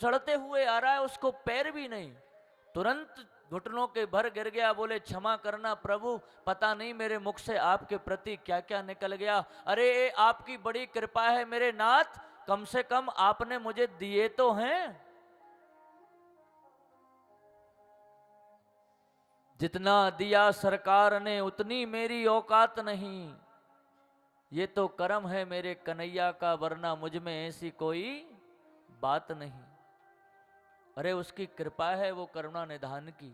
चढ़ते हुए आ रहा है, उसको पैर भी नहीं, तुरंत घुटनों के भर गिर गया, बोले क्षमा करना प्रभु, पता नहीं मेरे मुख से आपके प्रति क्या क्या निकल गया। अरे आपकी बड़ी कृपा है मेरे नाथ, कम से कम आपने मुझे दिए तो हैं। जितना दिया सरकार ने उतनी मेरी औकात नहीं, ये तो कर्म है मेरे कन्हैया का, वरना मुझ में ऐसी कोई बात नहीं। अरे उसकी कृपा है वो करुणा निधान की।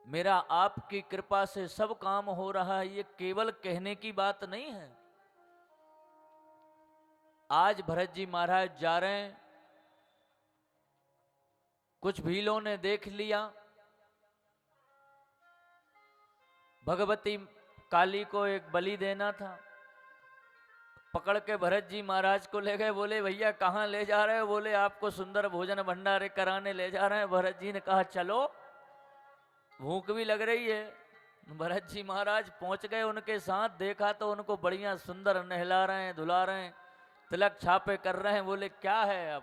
मेरा आपकी कृपा से सब काम हो रहा है, ये केवल कहने की बात नहीं है। आज भरत जी महाराज जा रहे हैं, कुछ भीलों ने देख लिया, भगवती काली को एक बलि देना था, पकड़ के भरत जी महाराज को ले गए। बोले भैया कहाँ ले जा रहे हो? बोले आपको सुंदर भोजन भंडारे कराने ले जा रहे हैं। भरत जी ने कहा चलो, भूख भी लग रही है। भरत जी महाराज पहुंच गए, उनके साथ देखा तो उनको बढ़िया सुंदर नहला रहे हैं, धुला रहे हैं, तिलक छापे कर रहे हैं। बोले क्या है? अब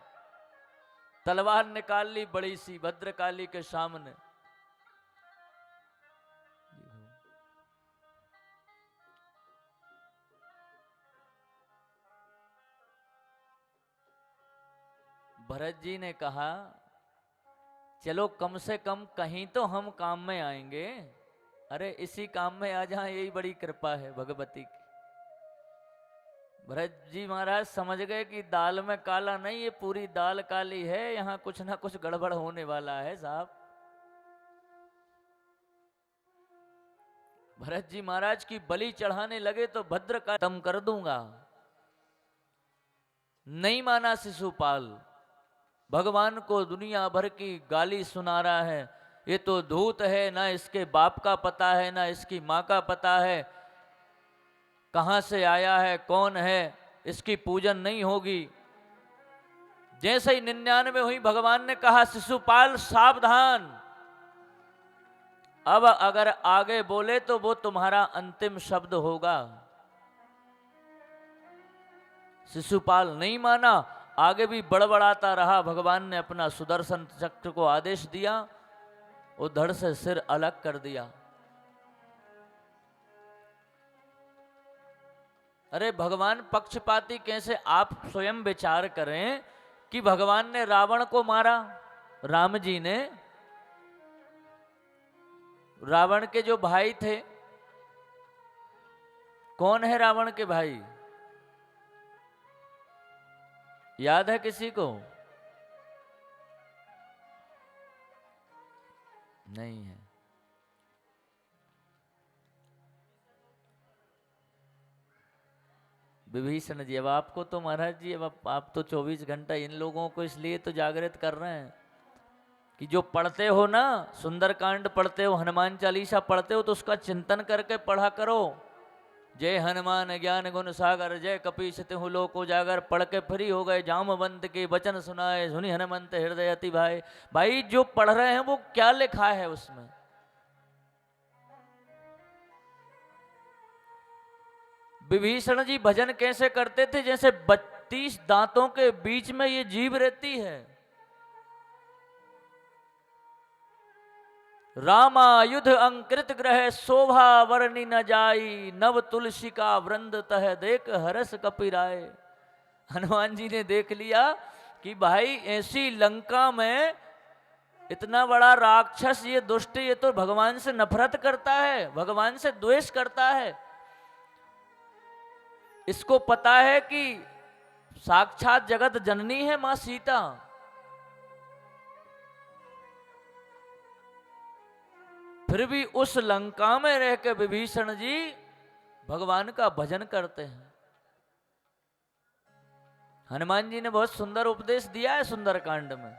तलवार निकाल ली बड़ी सी भद्रकाली के सामने। भरत जी ने कहा चलो कम से कम कहीं तो हम काम में आएंगे। अरे इसी काम में आ जाए, यही बड़ी कृपा है भगवती की। भरत जी महाराज समझ गए कि दाल में काला नहीं, ये पूरी दाल काली है, यहां कुछ ना कुछ गड़बड़ होने वाला है साहब। भरत जी महाराज की बलि चढ़ाने लगे तो भद्र का दम कर दूंगा। नहीं माना शिशुपाल, भगवान को दुनिया भर की गाली सुना रहा है। ये तो धूत है, ना इसके बाप का पता है ना इसकी माँ का पता है, कहां से आया है, कौन है, इसकी पूजन नहीं होगी। जैसे ही 99 हुई, भगवान ने कहा शिशुपाल सावधान, अब अगर आगे बोले तो वो तुम्हारा अंतिम शब्द होगा। शिशुपाल नहीं माना, आगे भी बड़बड़ाता रहा। भगवान ने अपना सुदर्शन चक्र को आदेश दिया, वो धड़ से सिर अलग कर दिया। अरे भगवान पक्षपाती कैसे? आप स्वयं विचार करें कि भगवान ने रावण को मारा, राम जी ने। रावण के जो भाई थे, कौन है रावण के भाई? याद है किसी को? नहीं है। विभीषण जी। अब आपको तो महाराज जी, अब आप तो 24 घंटा इन लोगों को इसलिए तो जागृत कर रहे हैं कि जो पढ़ते हो ना, सुंदरकांड पढ़ते हो, हनुमान चालीसा पढ़ते हो, तो उसका चिंतन करके पढ़ा करो। जय हनुमान ज्ञान गुण सागर, जय कपीस तिहु लोक उजागर। पढ़ के फ्री हो गए, जामवंत के वचन सुनाए, सुनी हनुमंत हृदय अति भाई। भाई जो पढ़ रहे हैं वो क्या लिखा है उसमें? विभीषण जी भजन कैसे करते थे? जैसे 32 दांतों के बीच में ये जीभ रहती है। रामायुध अंकृत ग्रह, शोभा वर्णि न जाई, नव तुलसी का वृंद तह देख हरस कपिराय। हनुमान जी ने देख लिया कि भाई ऐसी लंका में इतना बड़ा राक्षस, ये दुष्ट, ये तो भगवान से नफरत करता है, भगवान से द्वेष करता है। इसको पता है कि साक्षात जगत जननी है मां सीता। फिर भी उस लंका में रह के विभीषण जी भगवान का भजन करते हैं। हनुमान जी ने बहुत सुंदर उपदेश दिया है सुंदरकांड में।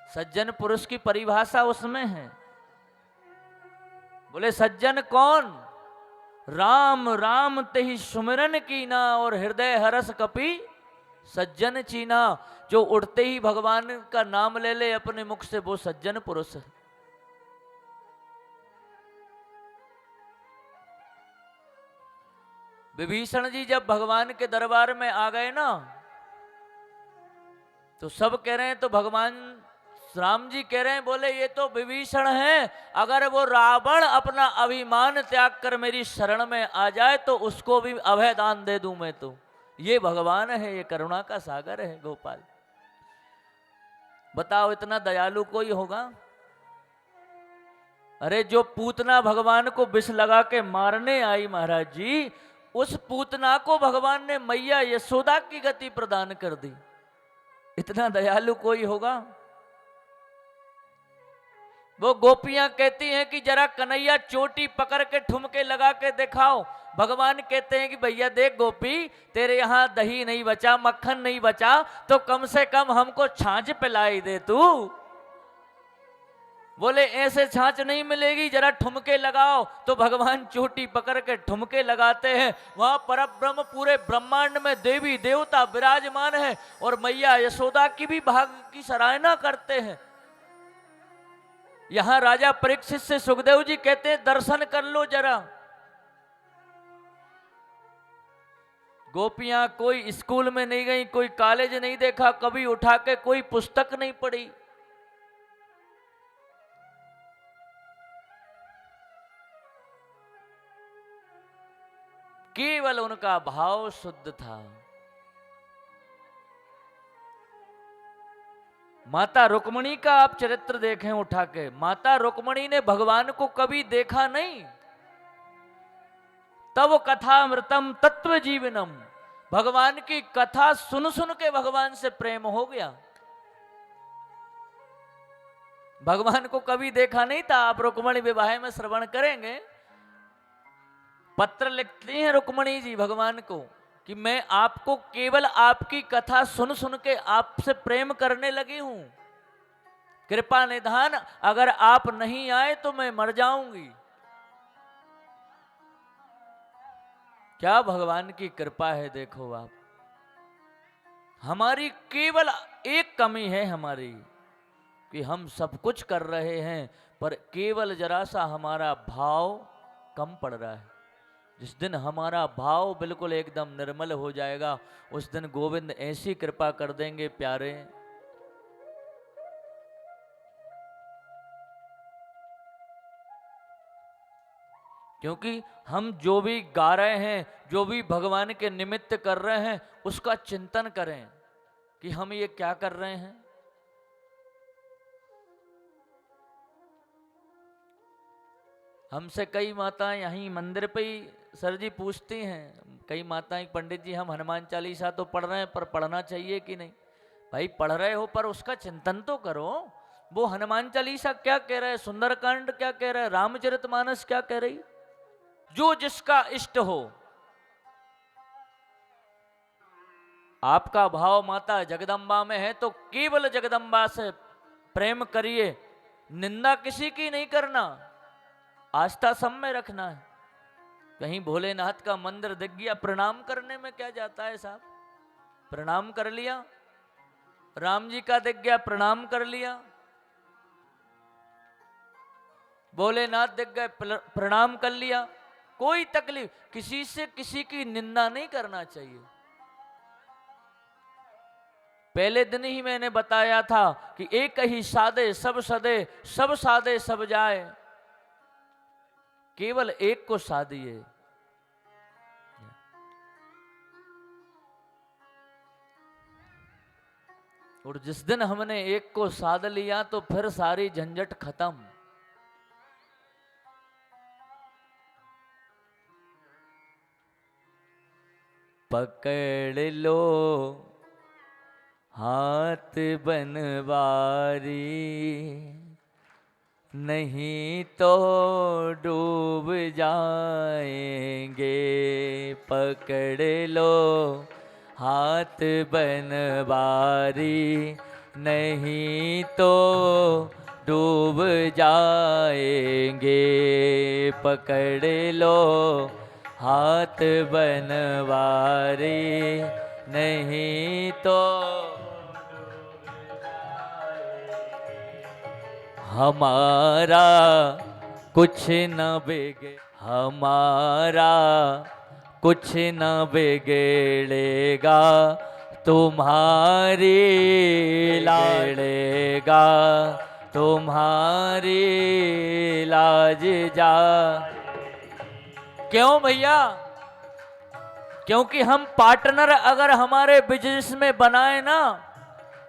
सज्जन पुरुष की परिभाषा उसमें है। बोले सज्जन कौन? राम राम तेहि सुमिरन कीना, और हृदय हरस कपि सज्जन चीना। जो उठते ही भगवान का नाम ले ले अपने मुख से, वो सज्जन पुरुष है। विभीषण जी जब भगवान के दरबार में आ गए ना, तो सब कह रहे हैं, तो भगवान राम जी कह रहे हैं, बोले ये तो विभीषण है, अगर वो रावण अपना अभिमान त्याग कर मेरी शरण में आ जाए तो उसको भी अभय दान दे दूं मैं। तो ये भगवान है, ये करुणा का सागर है गोपाल। बताओ इतना दयालु कोई होगा? अरे जो पूतना भगवान को विष लगा के मारने आई महाराज जी, उस पूतना को भगवान ने मैया यशोदा की गति प्रदान कर दी। इतना दयालु कोई होगा? वो गोपियां कहती हैं कि जरा कन्हैया चोटी पकड़ के ठुमके लगा के दिखाओ। भगवान कहते हैं कि भैया देख गोपी, तेरे यहां दही नहीं बचा, मक्खन नहीं बचा, तो कम से कम हमको छाछ पिलाई दे तू। बोले ऐसे छाछ नहीं मिलेगी, जरा ठुमके लगाओ। तो भगवान चोटी पकड़ के ठुमके लगाते हैं। वहां परब्रह्म पूरे ब्रह्मांड में देवी देवता विराजमान है और मैया यशोदा की भी भाग्य की सराहना करते हैं। यहां राजा परीक्षित से सुखदेव जी कहते हैं दर्शन कर लो जरा। गोपियां कोई स्कूल में नहीं गई, कोई कॉलेज नहीं देखा, कभी उठा के कोई पुस्तक नहीं पढ़ी, केवल उनका भाव शुद्ध था। माता रुक्मणी का आप चरित्र देखें उठा के, माता रुक्मणी ने भगवान को कभी देखा नहीं। तब कथामृतम तत्व जीवनम, भगवान की कथा सुन सुन के भगवान से प्रेम हो गया। भगवान को कभी देखा नहीं था। आप रुक्मणी विवाह में श्रवण करेंगे, पत्र लिखती हैं रुक्मणी जी भगवान को कि मैं आपको केवल आपकी कथा सुन सुन के आपसे प्रेम करने लगी हूं, कृपा निधान, अगर आप नहीं आए तो मैं मर जाऊंगी। क्या भगवान की कृपा है, देखो आप। हमारी केवल एक कमी है हमारी, कि हम सब कुछ कर रहे हैं पर केवल जरा सा हमारा भाव कम पड़ रहा है। जिस दिन हमारा भाव बिल्कुल एकदम निर्मल हो जाएगा, उस दिन गोविंद ऐसी कृपा कर देंगे प्यारे। क्योंकि हम जो भी गा रहे हैं, जो भी भगवान के निमित्त कर रहे हैं, उसका चिंतन करें कि हम ये क्या कर रहे हैं। हमसे कई माताएं यहीं मंदिर पे ही सर जी पूछती हैं, कई माताएं, पंडित जी हम हनुमान चालीसा तो पढ़ रहे हैं पर पढ़ना चाहिए कि नहीं। भाई पढ़ रहे हो पर उसका चिंतन तो करो। वो हनुमान चालीसा क्या कह रहा है, सुंदरकांड क्या कह रहा है, रामचरितमानस क्या कह रही। जो जिसका इष्ट हो, आपका भाव माता जगदम्बा में है तो केवल जगदम्बा से प्रेम करिए, निंदा किसी की नहीं करना, आस्था सब में रखना है। कहीं भोलेनाथ का मंदिर दिख गया, प्रणाम करने में क्या जाता है साहब, प्रणाम कर लिया। राम जी का दिख गया, प्रणाम कर लिया। भोलेनाथ दिख गए, प्रणाम कर लिया। कोई तकलीफ, किसी से किसी की निंदा नहीं करना चाहिए। पहले दिन ही मैंने बताया था कि एक ही सादे सब सदे, सब सादे सब जाए, केवल एक को साधिए। और जिस दिन हमने एक को साध लिया तो फिर सारी झंझट खत्म। पकड़ लो हाथ बनवारी, नहीं तो डूब जाएंगे। पकड़ लो हाथ बनवारी, नहीं तो डूब जाएंगे। पकड़ लो हाथ बनवारी, नहीं तो हमारा कुछ न बिगड़े, हमारा कुछ न बिगड़ेगा तुम्हारी लाड़ेगा तुम्हारी लाज जा। क्यों भैया? क्योंकि हम पार्टनर अगर हमारे बिजनेस में बनाए ना,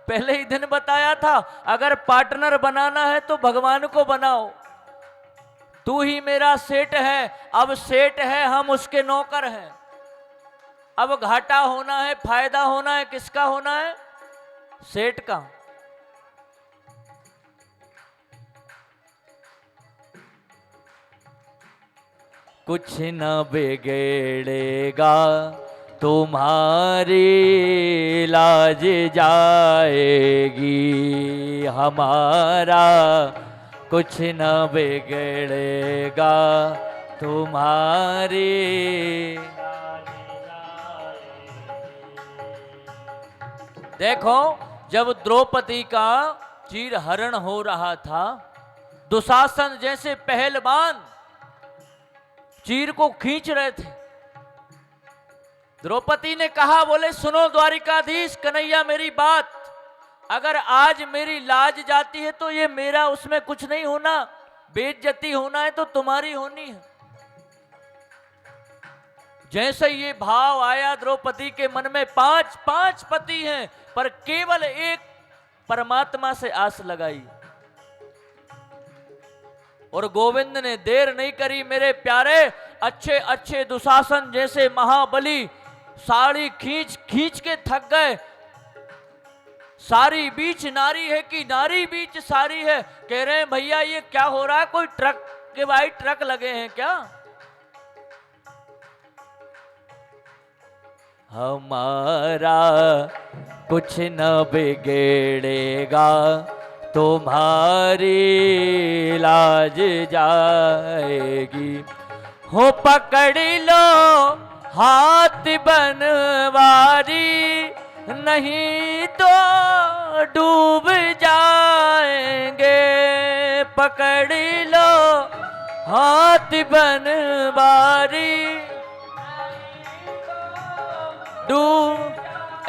पहले ही दिन बताया था, अगर पार्टनर बनाना है तो भगवान को बनाओ। तू ही मेरा सेठ है, अब सेठ है, हम उसके नौकर हैं। अब घाटा होना है, फायदा होना है, किसका होना है? सेठ का। कुछ न बिगड़ेगा तुम्हारी लाज जाएगी हमारा, कुछ न बिगड़ेगा तुम्हारी। देखो, जब द्रौपदी का चीर हरण हो रहा था, दुशासन जैसे पहलवान चीर को खींच रहे थे। द्रौपदी ने कहा, बोले सुनो द्वारिकाधीश कन्हैया मेरी बात, अगर आज मेरी लाज जाती है तो ये मेरा उसमें कुछ नहीं होना, बेइज्जती होना है तो तुम्हारी होनी है। जैसे ये भाव आया द्रौपदी के मन में, पांच पति हैं पर केवल एक परमात्मा से आस लगाई। और गोविंद ने देर नहीं करी मेरे प्यारे, अच्छे अच्छे दुशासन जैसे महाबली साड़ी खींच खींच के थक गए। सारी बीच नारी है कि नारी बीच सारी है। कह रहे हैं भैया ये क्या हो रहा है, कोई ट्रक के भाई ट्रक लगे हैं क्या? हमारा कुछ न बिगड़ेगा तुम्हारी लाज जाएगी। हो पकड़ लो हाथ बनवारी, नहीं तो डूब जाएंगे। पकड़ लो हाथ बनवारी, डूब।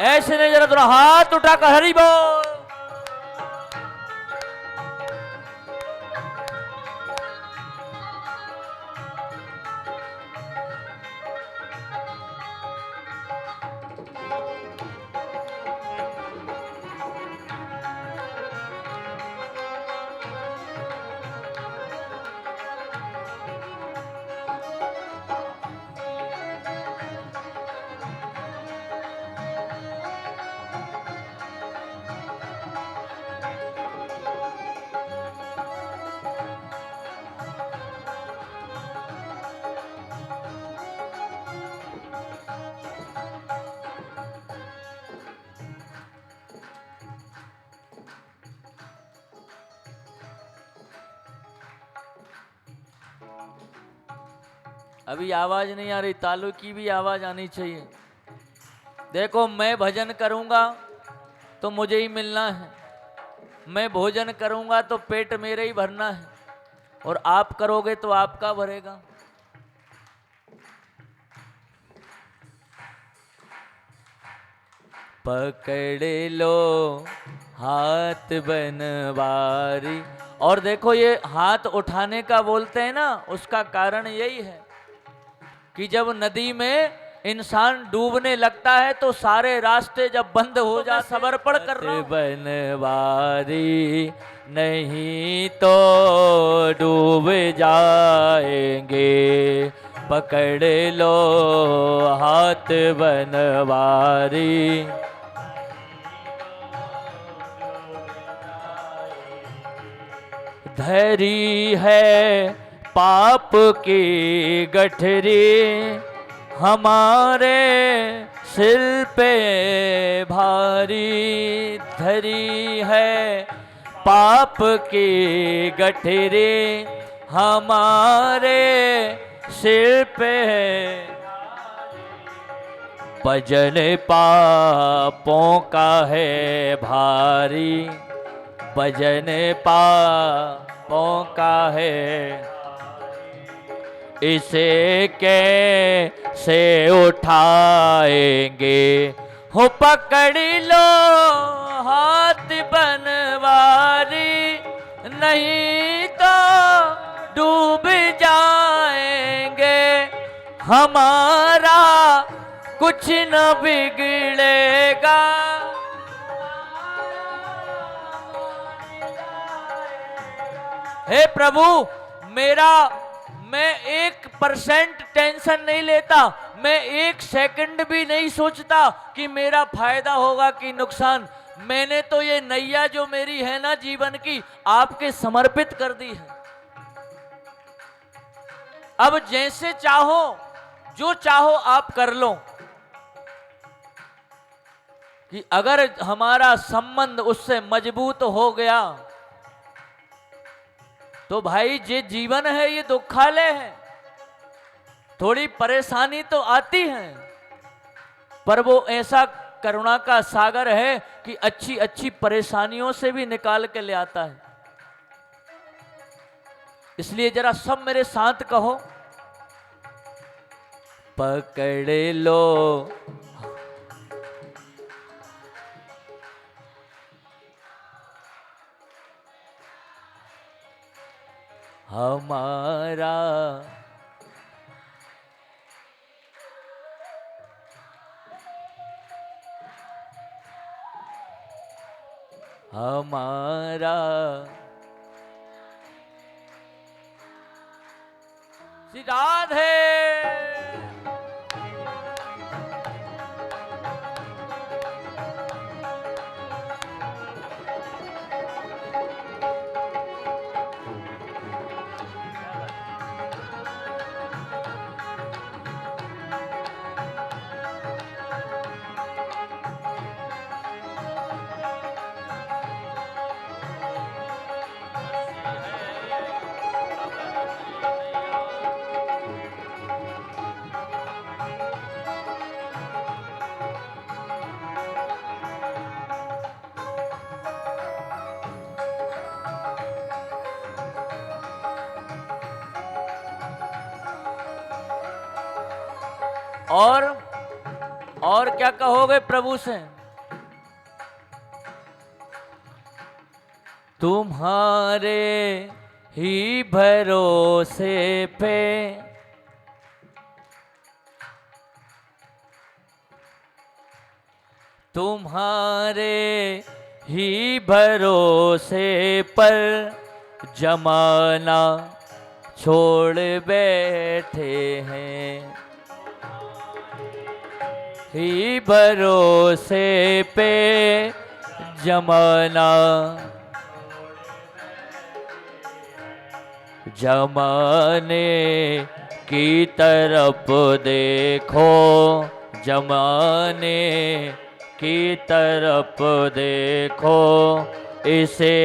ऐसे नहीं, जरा थोड़ा हाथ उठाकर हरि बोल। अभी आवाज नहीं आ रही, तालू की भी आवाज आनी चाहिए। देखो, मैं भजन करूंगा तो मुझे ही मिलना है, मैं भोजन करूंगा तो पेट मेरे ही भरना है, और आप करोगे तो आपका भरेगा। पकड़ लो हाथ बनवारी। और देखो, ये हाथ उठाने का बोलते हैं ना, उसका कारण यही है कि जब नदी में इंसान डूबने लगता है तो सारे रास्ते जब बंद हो जा, समर्पण कर रहा हूं। बनवारी नहीं तो डूब जाएंगे, पकड़ लो हाथ बनवारी। धरी है पाप की गठरी, हमारे सिर पे भारी। धरी है पाप की गठरी, हमारे सिर पे भजन पापों का है भारी। भजन पापों का है। इसे कैसे उठाएंगे। हो पकड़ लो हाथ बनवारी, नहीं तो डूब जाएंगे। हमारा कुछ न बिगड़ेगा। हे प्रभु, मैं 1% टेंशन नहीं लेता, मैं 1 सेकंड भी नहीं सोचता कि मेरा फायदा होगा कि नुकसान। मैंने तो ये नैया जो मेरी है ना जीवन की, आपके समर्पित कर दी है। अब जैसे चाहो, जो चाहो आप कर लो। कि अगर हमारा संबंध उससे मजबूत हो गया तो भाई ये जीवन है, ये दुखालय है। थोड़ी परेशानी तो आती है, पर वो ऐसा करुणा का सागर है कि अच्छी अच्छी परेशानियों से भी निकाल के ले आता है। इसलिए जरा सब मेरे साथ कहो, पकड़ लो हमारा हमारा श्री राधे। और क्या कहोगे प्रभु से? तुम्हारे ही भरोसे पे तुम्हारे ही भरोसे पर जमाना छोड़ बैठे हैं। ही भरोसे पे जमाना जमाने की तरफ देखो, जमाने की तरफ देखो, इसे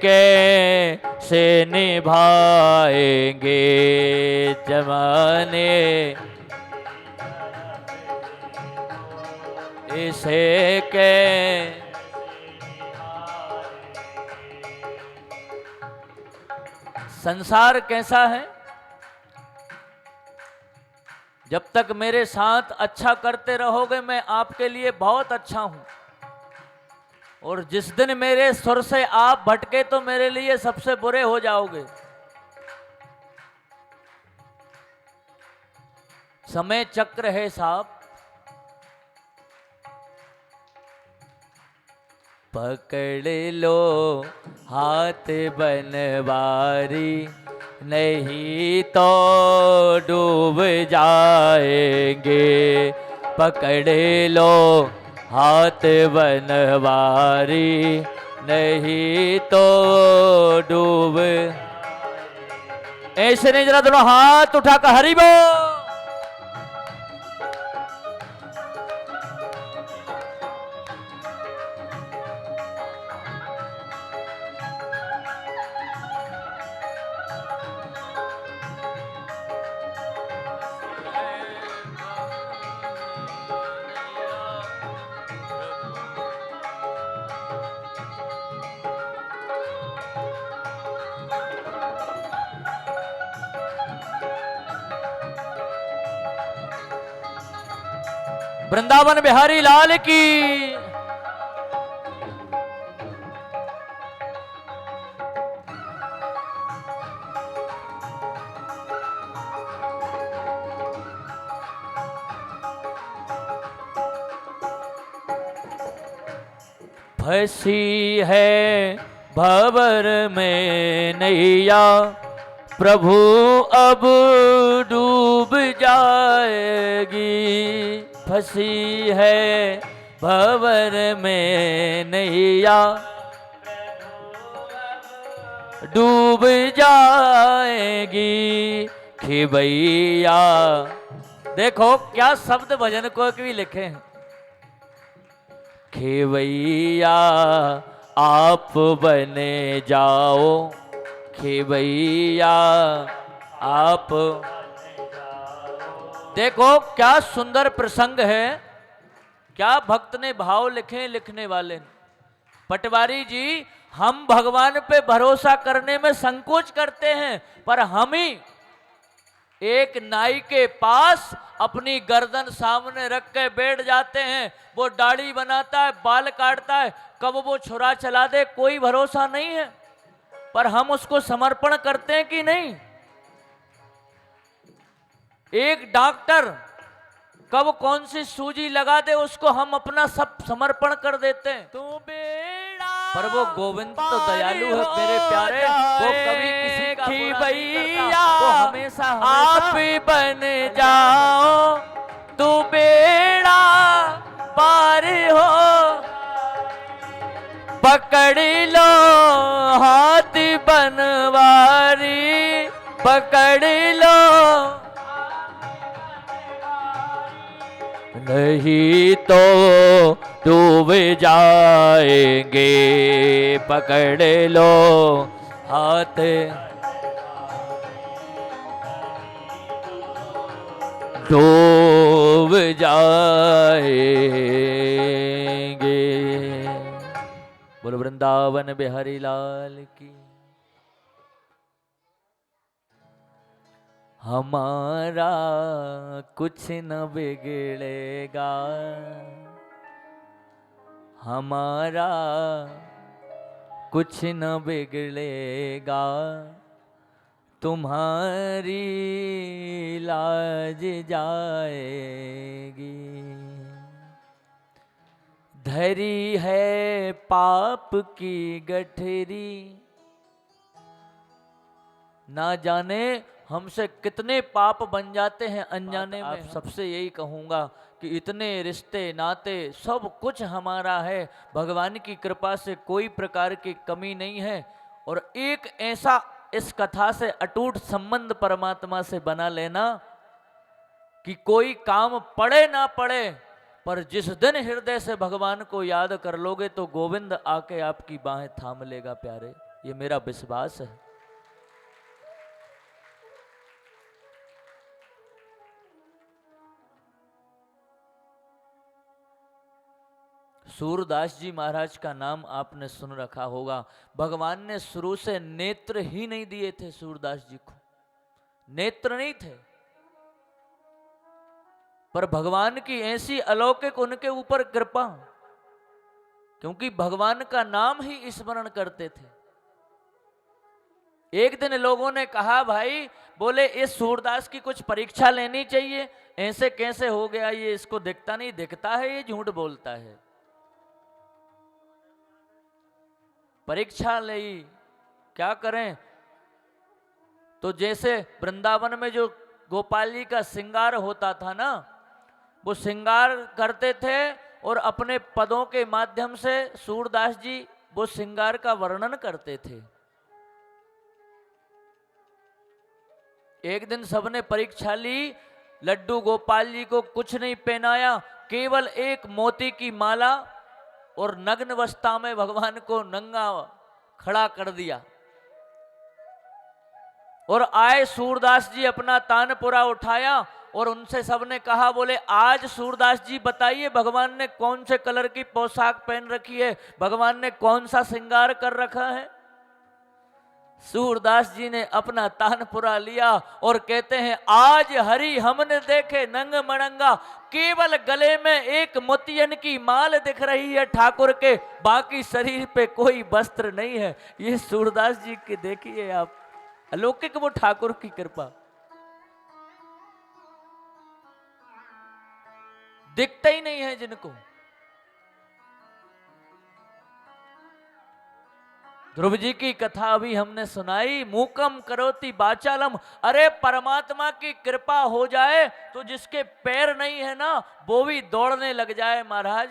कैसे निभाएंगे। जमाने इसे संसार कैसा है? जब तक मेरे साथ अच्छा करते रहोगे मैं आपके लिए बहुत अच्छा हूं, और जिस दिन मेरे सुर से आप भटके तो मेरे लिए सबसे बुरे हो जाओगे। समय चक्र है साहब। पकड़ लो हाथ बनवारी, नहीं तो डूब जाएंगे। पकड़ लो हाथ बनवारी, नहीं तो डूब। ऐसे नहीं, जरा दोनों हाथ उठाकर हरि बोल। वृंदावन बिहारी लाल की। फंसी है भंवर में नैया, प्रभु अब डूब जाएगी। फंसी है भंवर में नैया, डूब जाएगी। खिबैया, देखो क्या शब्द भजन को भी लिखे हैं। खेवैया आप बने जाओ, खेवैया आप। देखो क्या सुंदर प्रसंग है, क्या भक्त ने भाव लिखे लिखने वाले। पटवारी जी, हम भगवान पे भरोसा करने में संकोच करते हैं, पर हम ही एक नाई के पास अपनी गर्दन सामने रख के बैठ जाते हैं। वो दाढ़ी बनाता है, बाल काटता है, कब वो छुरा चला दे कोई भरोसा नहीं है, पर हम उसको समर्पण करते हैं कि नहीं। एक डॉक्टर कब कौन सी सूजी लगा दे उसको हम अपना सब समर्पण कर देते हैं। तू बेड़ा, पर वो गोविंद तो दयालु है मेरे प्यारे, वो कभी किसी का बुरा नहीं करता, वो हमेशा आप बन जाओ, तू बेड़ा पार हो। पकड़ लो हाथ बनवारी, पकड़ लो, नहीं तो डूब जाएंगे। पकड़ लो हाथ, डूब जाएंगे। बोल वृंदावन बिहारी लाल की। हमारा कुछ न बिगड़ेगा, हमारा कुछ न बिगड़ेगा, तुम्हारी लाज जाएगी। धरी है पाप की गठरी, ना जाने हमसे कितने पाप बन जाते हैं अनजाने में। आप सबसे यही कहूँगा कि इतने रिश्ते नाते सब कुछ हमारा है, भगवान की कृपा से कोई प्रकार की कमी नहीं है। और एक ऐसा इस कथा से अटूट संबंध परमात्मा से बना लेना कि कोई काम पड़े ना पड़े, पर जिस दिन हृदय से भगवान को याद कर लोगे तो गोविंद आके आपकी बाहें थाम लेगा प्यारे, ये मेरा विश्वास है। सूरदास जी महाराज का नाम आपने सुन रखा होगा। भगवान ने शुरू से नेत्र ही नहीं दिए थे सूरदास जी को, नेत्र नहीं थे, पर भगवान की ऐसी अलौकिक उनके ऊपर कृपा, क्योंकि भगवान का नाम ही स्मरण करते थे। एक दिन लोगों ने कहा, भाई बोले इस सूरदास की कुछ परीक्षा लेनी चाहिए, ऐसे कैसे हो गया ये, इसको दिखता नहीं, दिखता है ये झूठ बोलता है। परीक्षा ली, क्या करें। तो जैसे वृंदावन में जो गोपाल जी का श्रृंगार होता था ना, वो श्रृंगार करते थे और अपने पदों के माध्यम से सूरदास जी वो श्रृंगार का वर्णन करते थे। एक दिन सबने परीक्षा ली, लड्डू गोपाल जी को कुछ नहीं पहनाया, केवल एक मोती की माला और नग्न अवस्था में भगवान को नंगा खड़ा कर दिया। और आए सूरदास जी, अपना तानपुरा उठाया और उनसे सबने कहा, बोले आज सूरदास जी बताइए भगवान ने कौन से कलर की पोशाक पहन रखी है, भगवान ने कौन सा श्रृंगार कर रखा है। सूरदास जी ने अपना तानपुरा लिया और कहते हैं आज हरि हमने देखे नंग मणंगा, केवल गले में एक मोतियन की माल दिख रही है ठाकुर के, बाकी शरीर पे कोई वस्त्र नहीं है। ये सूरदास जी के देखिए आप, अलौकिक वो ठाकुर की कृपा, दिखता ही नहीं है जिनको। ध्रुव जी की कथा अभी हमने सुनाई, मूकम करोति वाचालम। अरे परमात्मा की कृपा हो जाए तो जिसके पैर नहीं है ना वो भी दौड़ने लग जाए महाराज।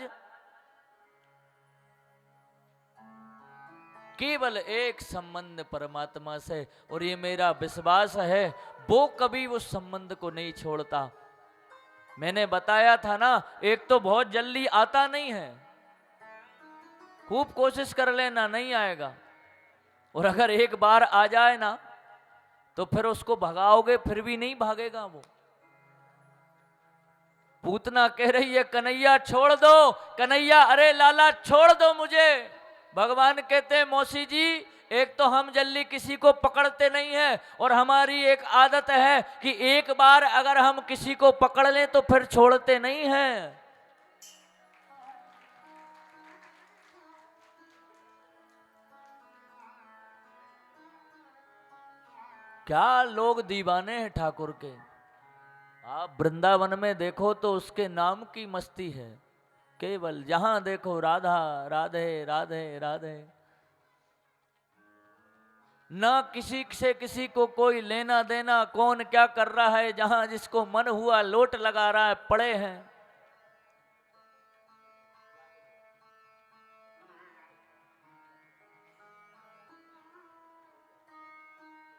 केवल एक संबंध परमात्मा से, और ये मेरा विश्वास है वो कभी उस संबंध को नहीं छोड़ता। मैंने बताया था ना, एक तो बहुत जल्दी आता नहीं है, खूब कोशिश कर लेना नहीं आएगा, और अगर एक बार आ जाए ना तो फिर उसको भगाओगे फिर भी नहीं भागेगा वो। पूतना कह रही है कन्हैया छोड़ दो, कन्हैया अरे लाला छोड़ दो मुझे। भगवान कहते हैं मौसी जी, एक तो हम जल्दी किसी को पकड़ते नहीं है, और हमारी एक आदत है कि एक बार अगर हम किसी को पकड़ लें तो फिर छोड़ते नहीं हैं। क्या लोग दीवाने हैं ठाकुर के। आप वृंदावन में देखो तो उसके नाम की मस्ती है, केवल जहां देखो राधा राधे राधे राधे, ना किसी से किसी को कोई लेना देना, कौन क्या कर रहा है, जहां जिसको मन हुआ लोट लगा रहा है, पड़े हैं।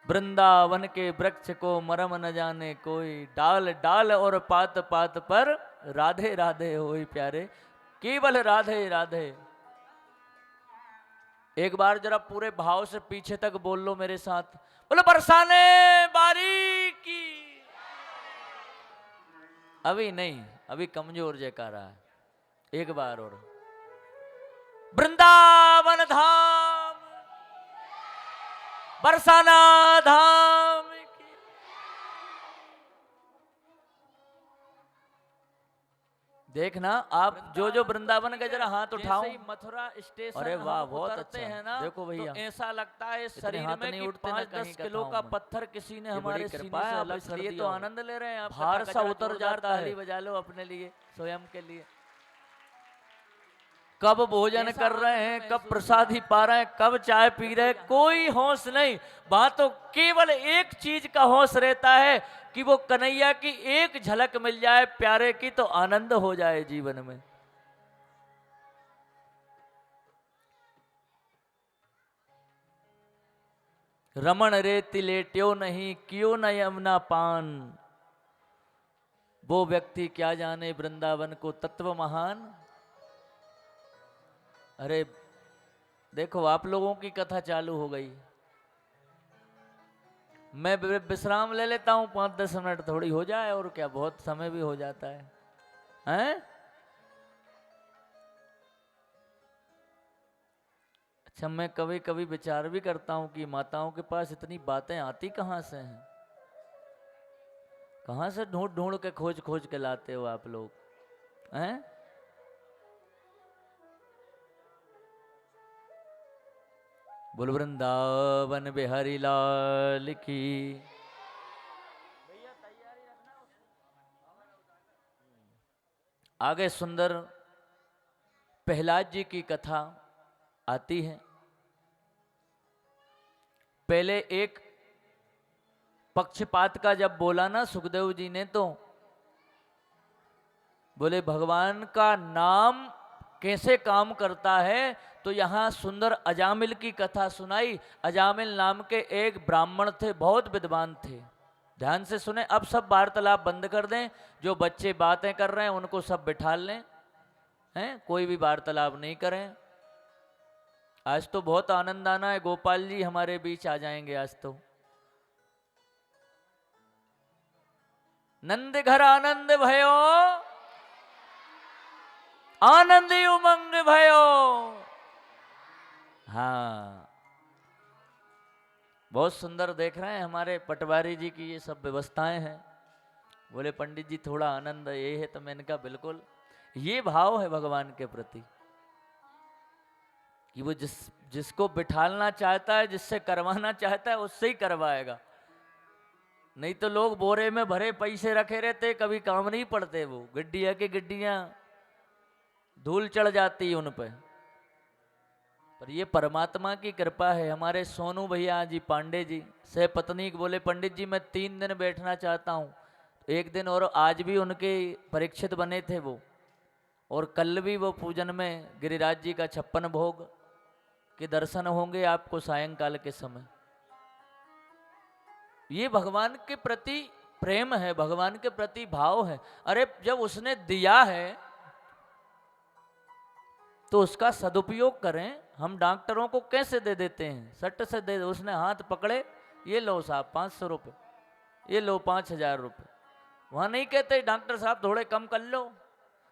वृंदावन के वृक्ष को मरम न जाने कोई, डाल डाल और पात पात पर राधे राधे होई प्यारे, केवल राधे राधे। एक बार जरा पूरे भाव से पीछे तक बोल लो मेरे साथ, बोलो बरसाने बारी की। अभी नहीं, अभी कमजोर जयकारा है, एक बार और। वृंदावन धाम बरसाना धाम की। देखना आप जो वृंदावन का जरा हाथ उठाओ, मथुरा स्टेशन, अरे वाह बहुत अच्छा है ना, देखो भैया तो ऐसा लगता है शरीर में कि 5-10 किलो का पत्थर किसी ने हमारे सीने से अलग कर दिया, तो आनंद ले रहे हैं आप, भार सा उतर जाता है। बजा लो अपने लिए, स्वयं के लिए। कब भोजन कर रहे हैं, कब प्रसादी पा रहे हैं, कब चाय पी रहे हैं, कोई होश नहीं। वहां तो केवल एक चीज का होश रहता है कि वो कन्हैया की एक झलक मिल जाए प्यारे की, तो आनंद हो जाए जीवन में। रमण रेति लेट्यो नहीं, क्यों न यमुना पान, वो व्यक्ति क्या जाने वृंदावन को तत्व महान। अरे देखो आप लोगों की कथा चालू हो गई, मैं विश्राम ले लेता हूं 5-10 मिनट, थोड़ी हो जाए, और क्या बहुत समय भी हो जाता है, हैं? अच्छा, मैं कभी कभी विचार भी करता हूं कि माताओं के पास इतनी बातें आती कहां से हैं, कहां से ढूंढ ढूंढ के खोज खोज के लाते हो आप लोग, हैं? बोल वृंदावन बिहारी लाल की। आगे सुंदर प्रहलाद जी की कथा आती है। पहले एक पक्षपात का जब बोला ना सुखदेव जी ने, तो बोले भगवान का नाम कैसे काम करता है, तो यहाँ सुंदर अजामिल की कथा सुनाई। अजामिल नाम के एक ब्राह्मण थे, बहुत विद्वान थे, ध्यान से सुने। अब सब वार्तालाप बंद कर दें, जो बच्चे बातें कर रहे हैं उनको सब बिठा लें, हैं, कोई भी वार्तालाप नहीं करें। आज तो बहुत आनंद आना है, गोपाल जी हमारे बीच आ जाएंगे आज तो। नंद घर आनंद भयो, आनंद उमंग भयो। हाँ, बहुत सुंदर देख रहे हैं हमारे पटवारी जी की ये सब व्यवस्थाएं हैं। बोले पंडित जी थोड़ा आनंद ये है, तो मैंने कहा बिल्कुल, ये भाव है भगवान के प्रति कि वो जिसको बिठालना चाहता है, जिससे करवाना चाहता है, उससे ही करवाएगा। नहीं तो लोग बोरे में भरे पैसे रखे रहते, कभी काम नहीं पड़ते, वो गिड्डिया की गिड्डियां धूल चढ़ जाती है उन पे। पर ये परमात्मा की कृपा है। हमारे सोनू भैया जी पांडे जी सह पत्नी बोले पंडित जी मैं 3 दिन बैठना चाहता हूँ। एक दिन और आज भी उनके परीक्षित बने थे वो, और कल भी वो पूजन में गिरिराज जी का 56 भोग के दर्शन होंगे आपको सायंकाल के समय। ये भगवान के प्रति प्रेम है, भगवान के प्रति भाव है। अरे जब उसने दिया है तो उसका सदुपयोग करें। हम डॉक्टरों को कैसे दे देते हैं, सट से दे, उसने हाथ पकड़े, ये लो साहब 500 रुपये, ये लो 5000 रुपये। वहाँ नहीं कहते डॉक्टर साहब थोड़े कम कर लो।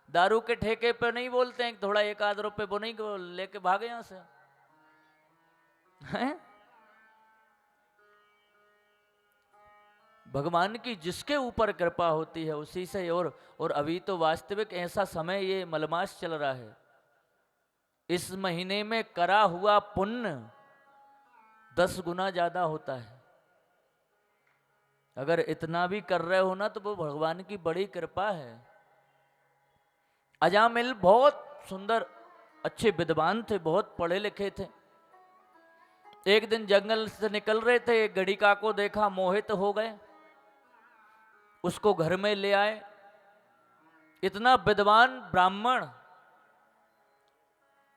दारू के ठेके पे नहीं बोलते हैं थोड़ा 1-8 रुपये वो नहीं लेके भागे यहाँ से हैं। भगवान की जिसके ऊपर कृपा होती है उसी से। और अभी तो वास्तविक ऐसा समय ये मलमास चल रहा है, इस महीने में करा हुआ पुण्य 10 गुना ज्यादा होता है। अगर इतना भी कर रहे हो ना तो वो भगवान की बड़ी कृपा है। अजामिल बहुत सुंदर अच्छे विद्वान थे, बहुत पढ़े लिखे थे। एक दिन जंगल से निकल रहे थे, एक गड़िका को देखा, मोहित हो गए, उसको घर में ले आए। इतना विद्वान ब्राह्मण,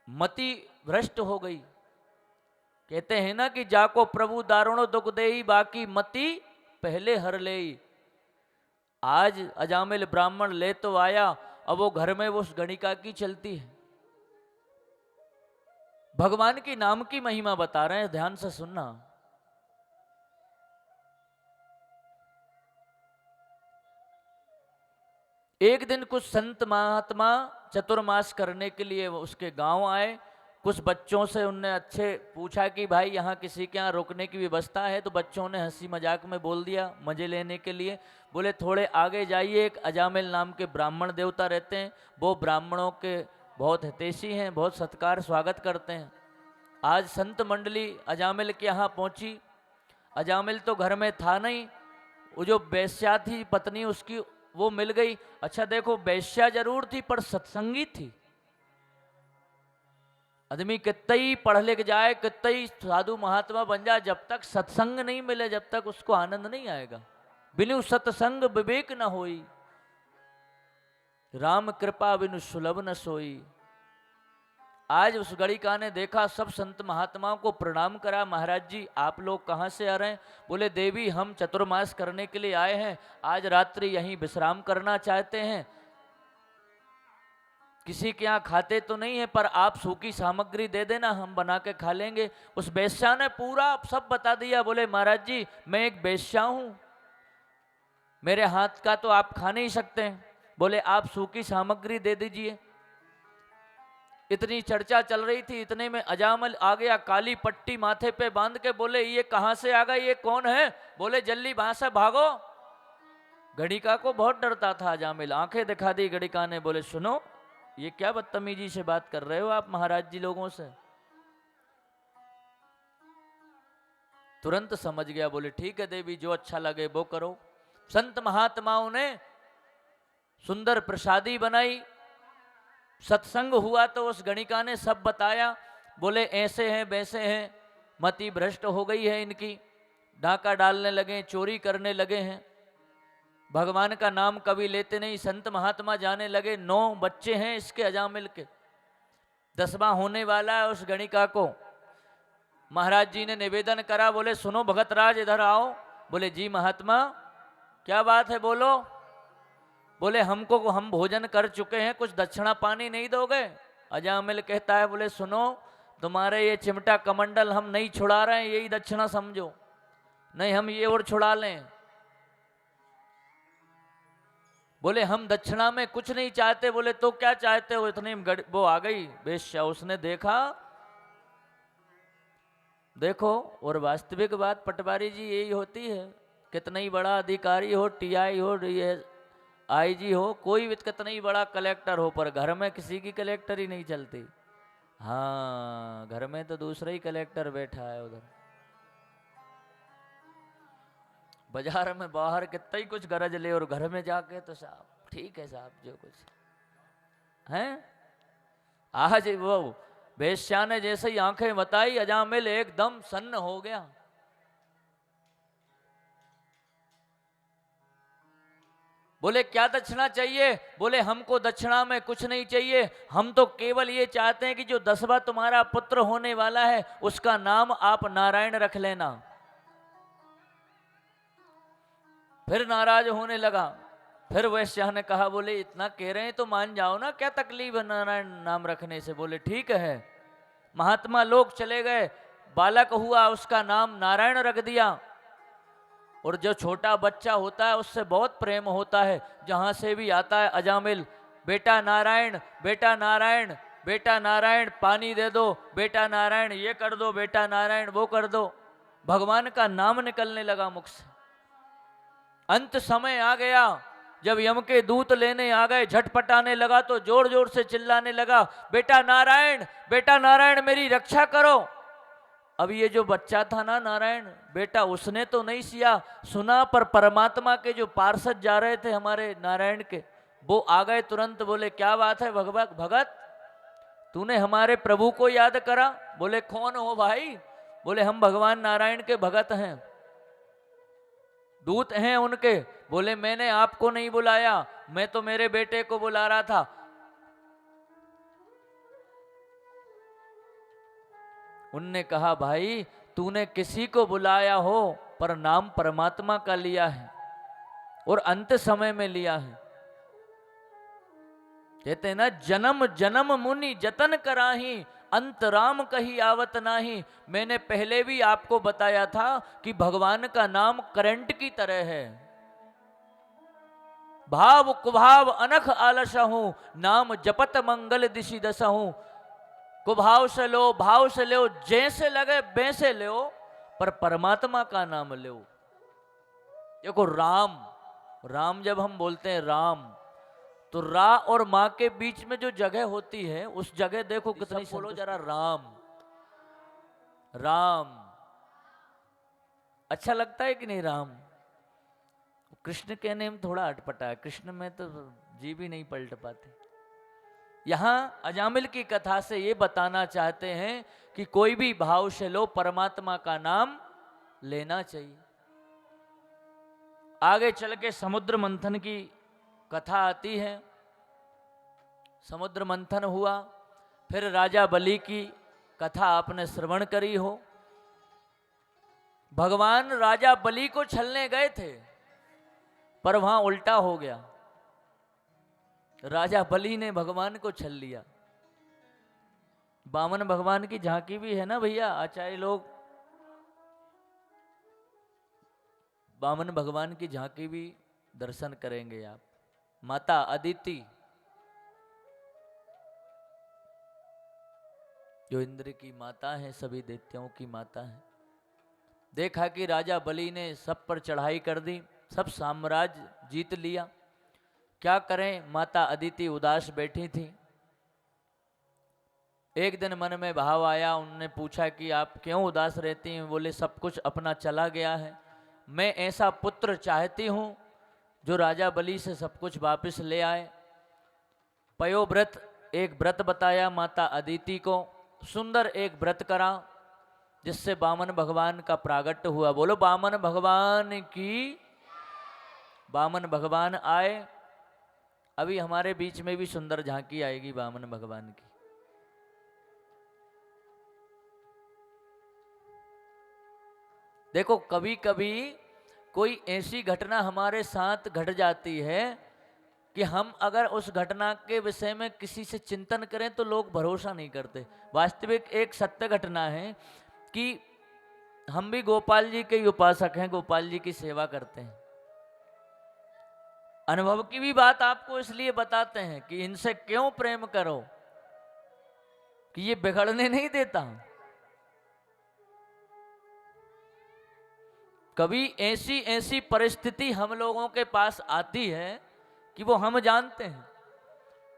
मति भ्रष्ट हो गई। कहते हैं ना कि जाको प्रभु दारुणो दुख देई, बाकी मति पहले हर ले। आज अजामिल ब्राह्मण ले तो आया, अब वो घर में वो उस गणिका की चलती है। भगवान की नाम की महिमा बता रहे हैं, ध्यान से सुनना। एक दिन कुछ संत महात्मा चतुर्मास करने के लिए उसके गांव आए। कुछ बच्चों से उनने अच्छे पूछा कि भाई यहाँ किसी के यहाँ रुकने की व्यवस्था है, तो बच्चों ने हंसी मजाक में बोल दिया मजे लेने के लिए। बोले थोड़े आगे जाइए, एक अजामिल नाम के ब्राह्मण देवता रहते हैं, वो ब्राह्मणों के बहुत हितैषी हैं, बहुत सत्कार स्वागत करते हैं। आज संत मंडली अजामिल के यहाँ पहुँची। अजामिल तो घर में था नहीं, वो जो वेश्या थी पत्नी उसकी वो मिल गई। अच्छा देखो, वेश्या जरूर थी पर सत्संगी थी। आदमी कितना ही पढ़ लिख जाए, कितना ही साधु महात्मा बन जाए, जब तक सत्संग नहीं मिले जब तक उसको आनंद नहीं आएगा। बिनु सत्संग विवेक न होई, राम कृपा बिनु सुलभ न सोई। आज उस गणिका ने देखा, सब संत महात्माओं को प्रणाम करा। महाराज जी आप लोग कहाँ से आ रहे हैं? बोले देवी हम चतुर्मास करने के लिए आए हैं, आज रात्रि यहीं विश्राम करना चाहते हैं। किसी के यहाँ खाते तो नहीं है, पर आप सूखी सामग्री दे देना, हम बना के खा लेंगे। उस वेश्या ने पूरा सब बता दिया। बोले महाराज जी मैं एक वेश्या हूँ, मेरे हाथ का तो आप खा नहीं सकते हैं, बोले आप सूखी सामग्री दे दीजिए। इतनी चर्चा चल रही थी, इतने में अजामिल आ गया, काली पट्टी माथे पे बांध के। बोले ये कहाँ से आ गए, ये कौन है? बोले जल्दी वहां से भागो। गणिका को बहुत डरता था अजामिल, आंखें दिखा दी गणिका ने। बोले सुनो, ये क्या बदतमीजी से बात कर रहे हो आप महाराज जी लोगों से? तुरंत समझ गया। बोले ठीक है देवी, जो अच्छा लगे वो करो। संत महात्माओं ने सुंदर प्रसादी बनाई, सत्संग हुआ, तो उस गणिका ने सब बताया। बोले ऐसे हैं वैसे हैं, मति भ्रष्ट हो गई है इनकी, डाका डालने लगे, चोरी करने लगे हैं, भगवान का नाम कभी लेते नहीं। संत महात्मा जाने लगे। 9 बच्चे हैं इसके अजामिल के, 10वां होने वाला है उस गणिका को। महाराज जी ने निवेदन करा। बोले सुनो भगतराज इधर आओ। बोले जी महात्मा क्या बात है बोलो। बोले हम भोजन कर चुके हैं, कुछ दक्षिणा पानी नहीं दोगे? अजामिल कहता है बोले सुनो, तुम्हारे ये चिमटा कमंडल हम नहीं छुड़ा रहे हैं, यही दक्षिणा समझो, नहीं हम ये और छुड़ा लें। बोले हम दक्षिणा में कुछ नहीं चाहते। बोले तो क्या चाहते हो? इतनी वो आ गई वेश्या, उसने देखा देखो, और वास्तविक बात पटवारी जी यही होती है। कितना ही बड़ा अधिकारी हो, टीआई हो, आईजी हो, कोई भी कितना ही बड़ा कलेक्टर हो, पर घर में किसी की कलेक्टर ही नहीं चलती। हाँ, घर में तो दूसरा ही कलेक्टर बैठा है उधर। बाजार में बाहर कितना ही कुछ गरज ले, और घर में जाके तो साहब ठीक है साहब जो कुछ हैं। आज वो वेश्या ने जैसे ही आंखें बताई, अजामिल एकदम सन्न हो गया। बोले क्या दक्षिणा चाहिए? बोले हमको दक्षिणा में कुछ नहीं चाहिए, हम तो केवल ये चाहते हैं कि जो 10वां तुम्हारा पुत्र होने वाला है उसका नाम आप नारायण रख लेना। फिर नाराज होने लगा। फिर वैश्या ने कहा, बोले इतना कह रहे हैं तो मान जाओ ना, क्या तकलीफ है नारायण नाम रखने से? बोले ठीक है। महात्मा लोग चले गए, बालक हुआ, उसका नाम नारायण रख दिया। और जो छोटा बच्चा होता है उससे बहुत प्रेम होता है, जहां से भी आता है अजामिल, बेटा नारायण, बेटा नारायण, बेटा नारायण, पानी दे दो, बेटा नारायण, ये कर दो, बेटा नारायण वो कर दो। भगवान का नाम निकलने लगा मुख से। अंत समय आ गया, जब यम के दूत लेने आ गए, झटपटाने लगा तो जोर जोर से चिल्लाने लगा, बेटा नारायण, बेटा नारायण मेरी रक्षा करो। अब ये जो बच्चा था ना नारायण बेटा, उसने तो नहीं सुना, पर परमात्मा के जो पार्षद जा रहे थे हमारे नारायण के, वो आ गए तुरंत। बोले क्या बात है भगत, तूने हमारे प्रभु को याद करा? बोले कौन हो भाई? बोले हम भगवान नारायण के भगत हैं, दूत हैं उनके। बोले मैंने आपको नहीं बुलाया, मैं तो मेरे बेटे को बुला रहा था। उनने कहा भाई तूने किसी को बुलाया हो, पर नाम परमात्मा का लिया है और अंत समय में लिया है। कहते हैं ना, जन्म जन्म मुनि जतन कराही, अंत राम कही आवत नाही। मैंने पहले भी आपको बताया था कि भगवान का नाम करंट की तरह है। भाव कुभाव अनख आलसहूं, नाम जपत मंगल दिशि दसहूं। कुभाव से लो, भाव से लो, जैसे लगे वैसे लो, पर परमात्मा का नाम लो। देखो राम, राम जब हम बोलते हैं राम, तो रा और माँ के बीच में जो जगह होती है उस जगह देखो कितनी, बोलो जरा राम, राम अच्छा लगता है कि नहीं? राम कृष्ण कहने में थोड़ा अटपटा है, कृष्ण में तो जी भी नहीं पलट पाते। यहां अजामिल की कथा से ये बताना चाहते हैं कि कोई भी भाव से लो, परमात्मा का नाम लेना चाहिए। आगे चल के समुद्र मंथन की कथा आती है। समुद्र मंथन हुआ, फिर राजा बलि की कथा आपने श्रवण करी हो। भगवान राजा बलि को छलने गए थे, पर वहां उल्टा हो गया, राजा बलि ने भगवान को छल लिया। बामन भगवान की झांकी भी है ना भैया, आचार्य लोग बामन भगवान की झांकी भी दर्शन करेंगे आप। माता अदिति जो इंद्र की माता है, सभी दैत्यों की माता है, देखा कि राजा बलि ने सब पर चढ़ाई कर दी, सब साम्राज्य जीत लिया, क्या करें? माता अदिति उदास बैठी थी। एक दिन मन में भाव आया, उन्होंने पूछा कि आप क्यों उदास रहती हैं? बोले सब कुछ अपना चला गया है, मैं ऐसा पुत्र चाहती हूँ जो राजा बलि से सब कुछ वापस ले आए। पयोव्रत एक व्रत बताया माता अदिति को, सुंदर एक व्रत करा जिससे बामन भगवान का प्रागट्य हुआ। बोलो बामन भगवान की। बामन भगवान आए, अभी हमारे बीच में भी सुंदर झांकी आएगी बामन भगवान की। देखो कभी कभी कोई ऐसी घटना हमारे साथ घट जाती है कि हम अगर उस घटना के विषय में किसी से चिंतन करें तो लोग भरोसा नहीं करते। वास्तविक एक सत्य घटना है कि हम भी गोपाल जी के उपासक हैं, गोपाल जी की सेवा करते हैं। अनुभव की भी बात आपको इसलिए बताते हैं कि इनसे क्यों प्रेम करो, कि ये बिगड़ने नहीं देता। कभी ऐसी ऐसी परिस्थिति हम लोगों के पास आती है कि वो हम जानते हैं,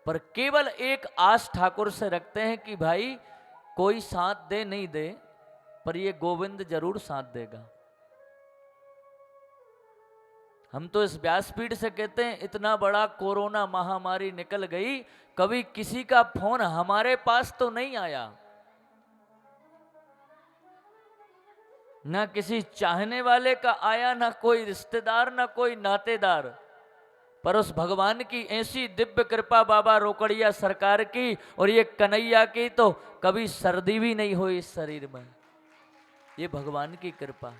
पर केवल एक आस ठाकुर से रखते हैं कि भाई कोई साथ दे नहीं दे, पर ये गोविंद जरूर साथ देगा। हम तो इस व्यासपीठ से कहते हैं, इतना बड़ा कोरोना महामारी निकल गई, कभी किसी का फोन हमारे पास तो नहीं आया, ना किसी चाहने वाले का आया, ना कोई रिश्तेदार, ना कोई नातेदार, पर उस भगवान की ऐसी दिव्य कृपा बाबा रोकड़िया सरकार की और ये कन्हैया की, तो कभी सर्दी भी नहीं हुई इस शरीर में। ये भगवान की कृपा।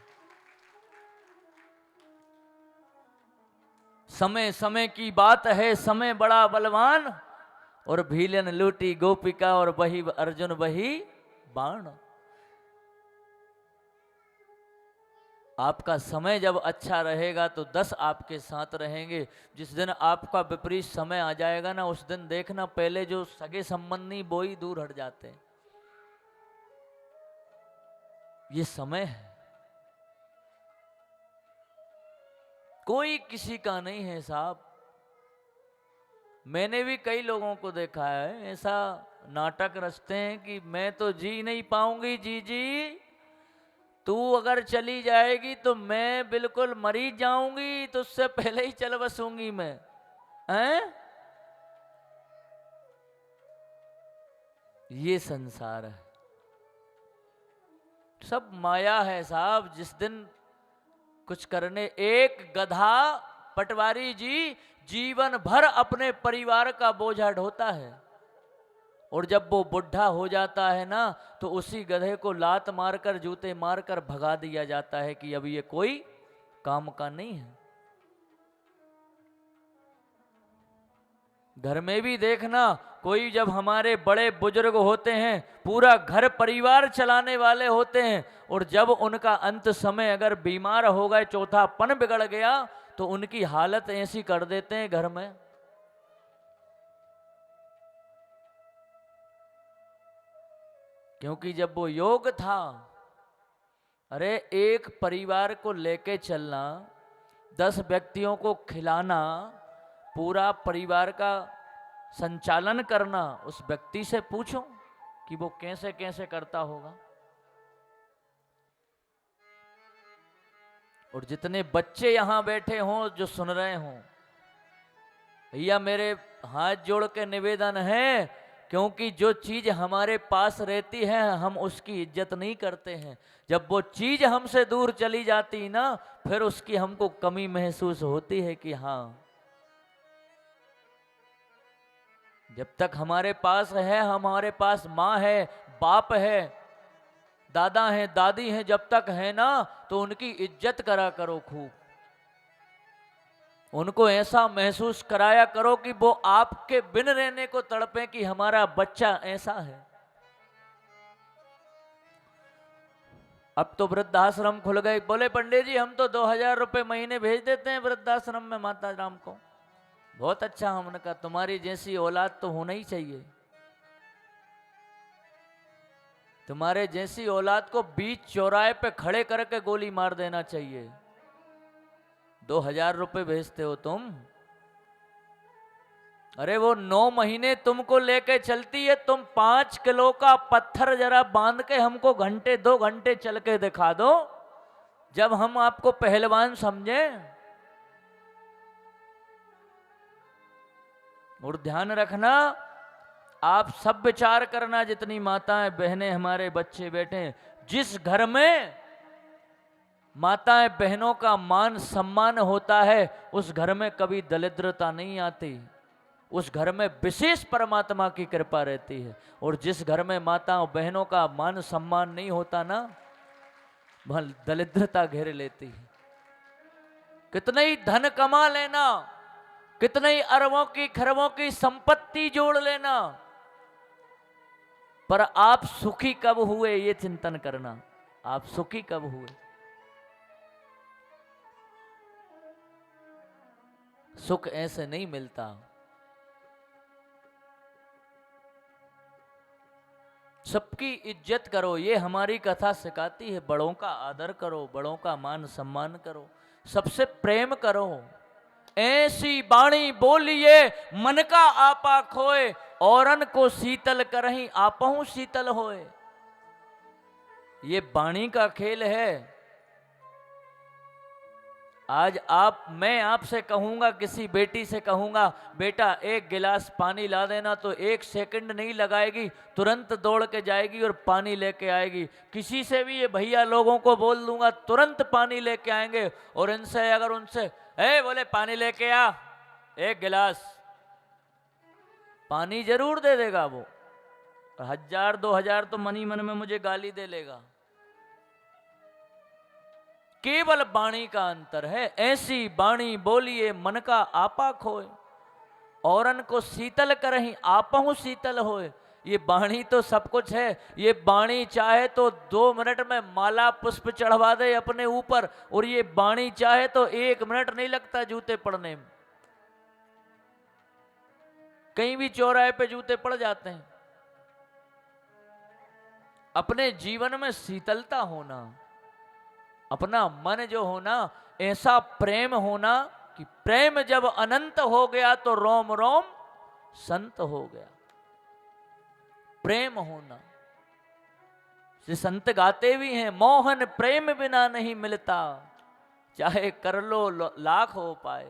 समय समय की बात है, समय बड़ा बलवान, और भीलन लूटी गोपिका और वही अर्जुन वही बाण। आपका समय जब अच्छा रहेगा तो 10 आपके साथ रहेंगे। जिस दिन आपका विपरीत समय आ जाएगा ना, उस दिन देखना पहले जो सगे संबंधी वो ही दूर हट जाते हैं। ये समय है, कोई किसी का नहीं है साहब। मैंने भी कई लोगों को देखा है, ऐसा नाटक रचते हैं कि मैं तो जी नहीं पाऊंगी जीजी, तू अगर चली जाएगी तो मैं बिल्कुल मरी जाऊंगी, तो उससे पहले ही चल बसूंगी मैं। हैं? ये संसार है, सब माया है साहब। जिस दिन कुछ करने, एक गधा पटवारी जी जीवन भर अपने परिवार का बोझा ढोता है, और जब वो बुढ़ा हो जाता है ना, तो उसी गधे को लात मारकर जूते मारकर भगा दिया जाता है कि अब ये कोई काम का नहीं है। घर में भी देखना, कोई जब हमारे बड़े बुजुर्ग होते हैं, पूरा घर परिवार चलाने वाले होते हैं, और जब उनका अंत समय अगर बीमार हो गए, चौथापन बिगड़ गया, तो उनकी हालत ऐसी कर देते हैं घर में। क्योंकि जब वो योग था, अरे एक परिवार को लेके चलना, 10 व्यक्तियों को खिलाना, पूरा परिवार का संचालन करना, उस व्यक्ति से पूछो कि वो कैसे कैसे करता होगा। और जितने बच्चे यहां बैठे हों जो सुन रहे हों, भैया मेरे हाथ जोड़ के निवेदन है, क्योंकि जो चीज हमारे पास रहती है हम उसकी इज्जत नहीं करते हैं। जब वो चीज हमसे दूर चली जाती ना, फिर उसकी हमको कमी महसूस होती है कि हाँ, जब तक हमारे पास है, हमारे पास माँ है, बाप है, दादा है, दादी है, जब तक है ना, तो उनकी इज्जत करा करो खूब। उनको ऐसा महसूस कराया करो कि वो आपके बिन रहने को तड़पे कि हमारा बच्चा ऐसा है। अब तो वृद्धाश्रम खुल गए। बोले पंडित जी हम तो 2000 रुपए महीने भेज देते हैं वृद्धाश्रम में माता राम को। बहुत अच्छा। हमने कहा तुम्हारी जैसी औलाद तो होना ही चाहिए। तुम्हारे जैसी औलाद को बीच चौराहे पे खड़े करके गोली मार देना चाहिए। 2000 रुपए भेजते हो तुम? अरे वो 9 महीने तुमको लेके चलती है। तुम 5 किलो का पत्थर जरा बांध के हमको घंटे 2 घंटे चल के दिखा दो, जब हम आपको पहलवान समझे। और ध्यान रखना, आप सब विचार करना, जितनी माताएं बहनें हमारे बच्चे बैठे, जिस घर में माताएं बहनों का मान सम्मान होता है, उस घर में कभी दरिद्रता नहीं आती। उस घर में विशेष परमात्मा की कृपा रहती है। और जिस घर में माताओं बहनों का मान सम्मान नहीं होता ना, वहां दरिद्रता घेर लेती है। कितना ही धन कमा लेना, कितने ही अरबों की खरबों की संपत्ति जोड़ लेना, पर आप सुखी कब हुए ये चिंतन करना। आप सुखी कब हुए? सुख ऐसे नहीं मिलता। सबकी इज्जत करो, ये हमारी कथा सिखाती है। बड़ों का आदर करो, बड़ों का मान सम्मान करो, सबसे प्रेम करो। ऐसी बाणी बोलिए मन का आपा खोए, औरन को शीतल करहीं आपहु शीतल होए। ये बाणी का खेल है। आज मैं आपसे कहूंगा, किसी बेटी से कहूंगा, बेटा एक गिलास पानी ला देना, तो 1 सेकंड नहीं लगाएगी, तुरंत दौड़ के जाएगी और पानी लेके आएगी। किसी से भी ये भैया लोगों को बोल दूंगा, तुरंत पानी लेके आएंगे। और इनसे अगर उनसे बोले पानी लेके आ 1 गिलास, पानी जरूर दे देगा वो। 1000-2000 तो मन ही मन में मुझे गाली दे लेगा। केवल बाणी का अंतर है। ऐसी बाणी बोलिए मन का आपा खोए, औरन को शीतल करहीं आपहु शीतल होए। ये बाणी तो सब कुछ है। ये बाणी चाहे तो 2 मिनट में माला पुष्प चढ़वा दे अपने ऊपर, और ये बाणी चाहे तो 1 मिनट नहीं लगता जूते पड़ने में। कहीं भी चौराहे पे जूते पड़ जाते हैं। अपने जीवन में शीतलता होना, अपना मन जो होना, ऐसा प्रेम होना कि प्रेम जब अनंत हो गया तो रोम रोम संत हो गया। प्रेम होना, से संत गाते भी हैं, मोहन प्रेम बिना नहीं मिलता, चाहे कर लो लाख हो पाए।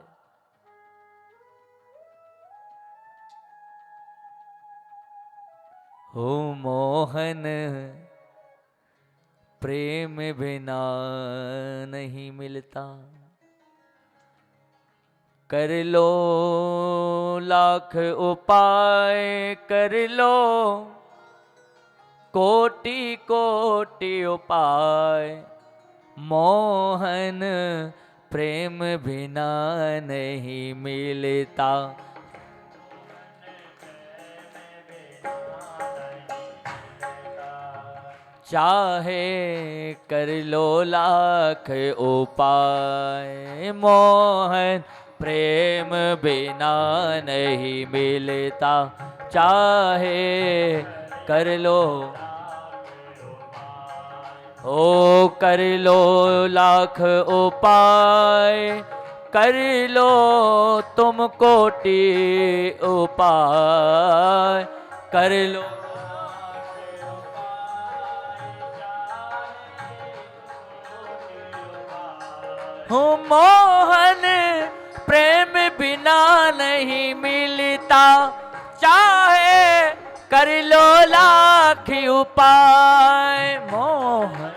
हो मोहन प्रेम बिना नहीं मिलता, कर लो लाख उपाय, कर लो कोटि कोटि उपाय, मोहन प्रेम बिना नहीं मिलता। चाहे कर लो लाख उपाय, मोहन प्रेम बिना नहीं मिलता। चाहे कर लो कर लो लाख उपाय, कर लो तुम कोटि उपाय, कर लो मोहन प्रेम बिना नहीं मिलता। चाहे कर लो लाख उपाय, मोहन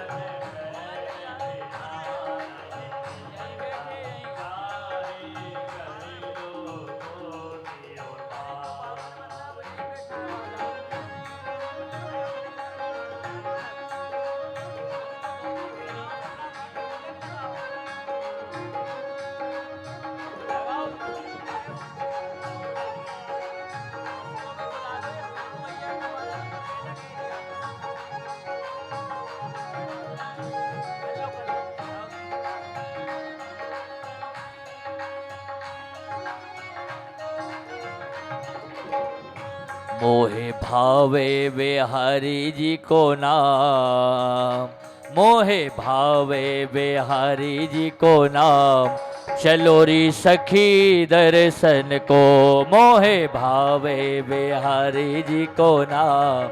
मोहे भावे बिहारी जी को नाम, मोहे भावे बिहारी जी को नाम, चलो री सखी दर्शन को। मोहे भावे बिहारी जी को नाम,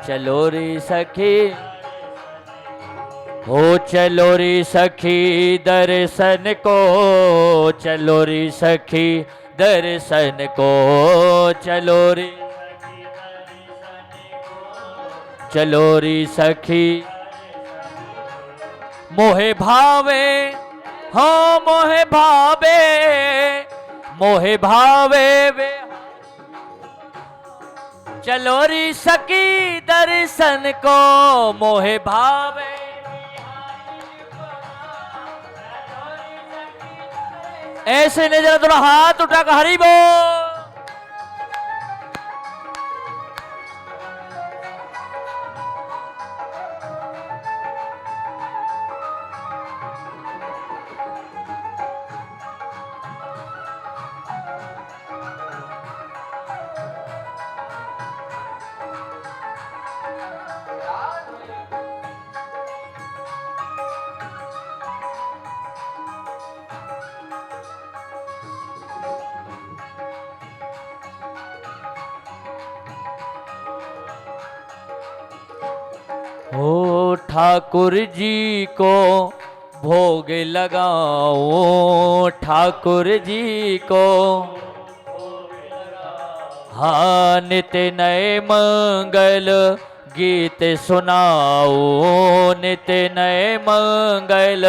चलो री सखी, हो चलो री सखी दर्शन को, चलो री सखी दर्शन को, चलो री चलो री सखी। मोहे भावे हो मोहे भावे, मोहे भावे वे, चलो री सखी दर्शन को। मोहे भावे ऐसे नहीं, जरा थोड़ा हाथ उठाकर हरि बोल। हो ठाकुर जी को भोग लगाओ, ठाकुर जी को हाँ नित्य नए मंगल गीत सुनाओ, नित्य नए मंगल।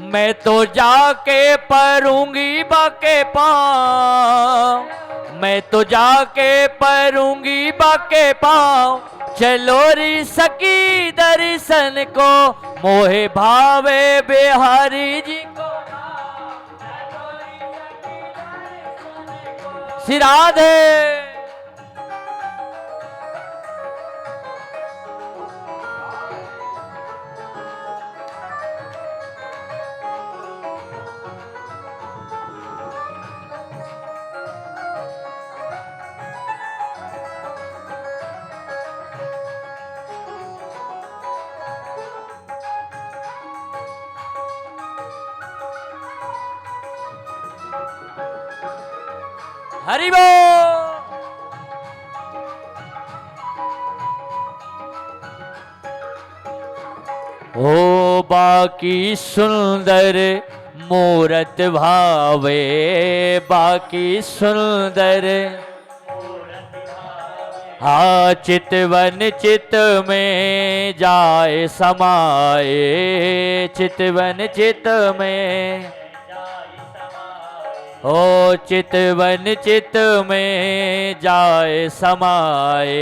मैं तो जाके परूंगी बाके पाँव, मैं तो जाके परूंगी बाके पाँव, चलो री सकी दर्शन को मोहे भावे बिहारी जी को। श्री राधे। हरि बोल। ओ बाकी सुंदर मूरत भावे, बाकी सुंदर हाँ चितवन चित में जाए समाए, चितवन चित में ओ चितवन चित में जाए समाए,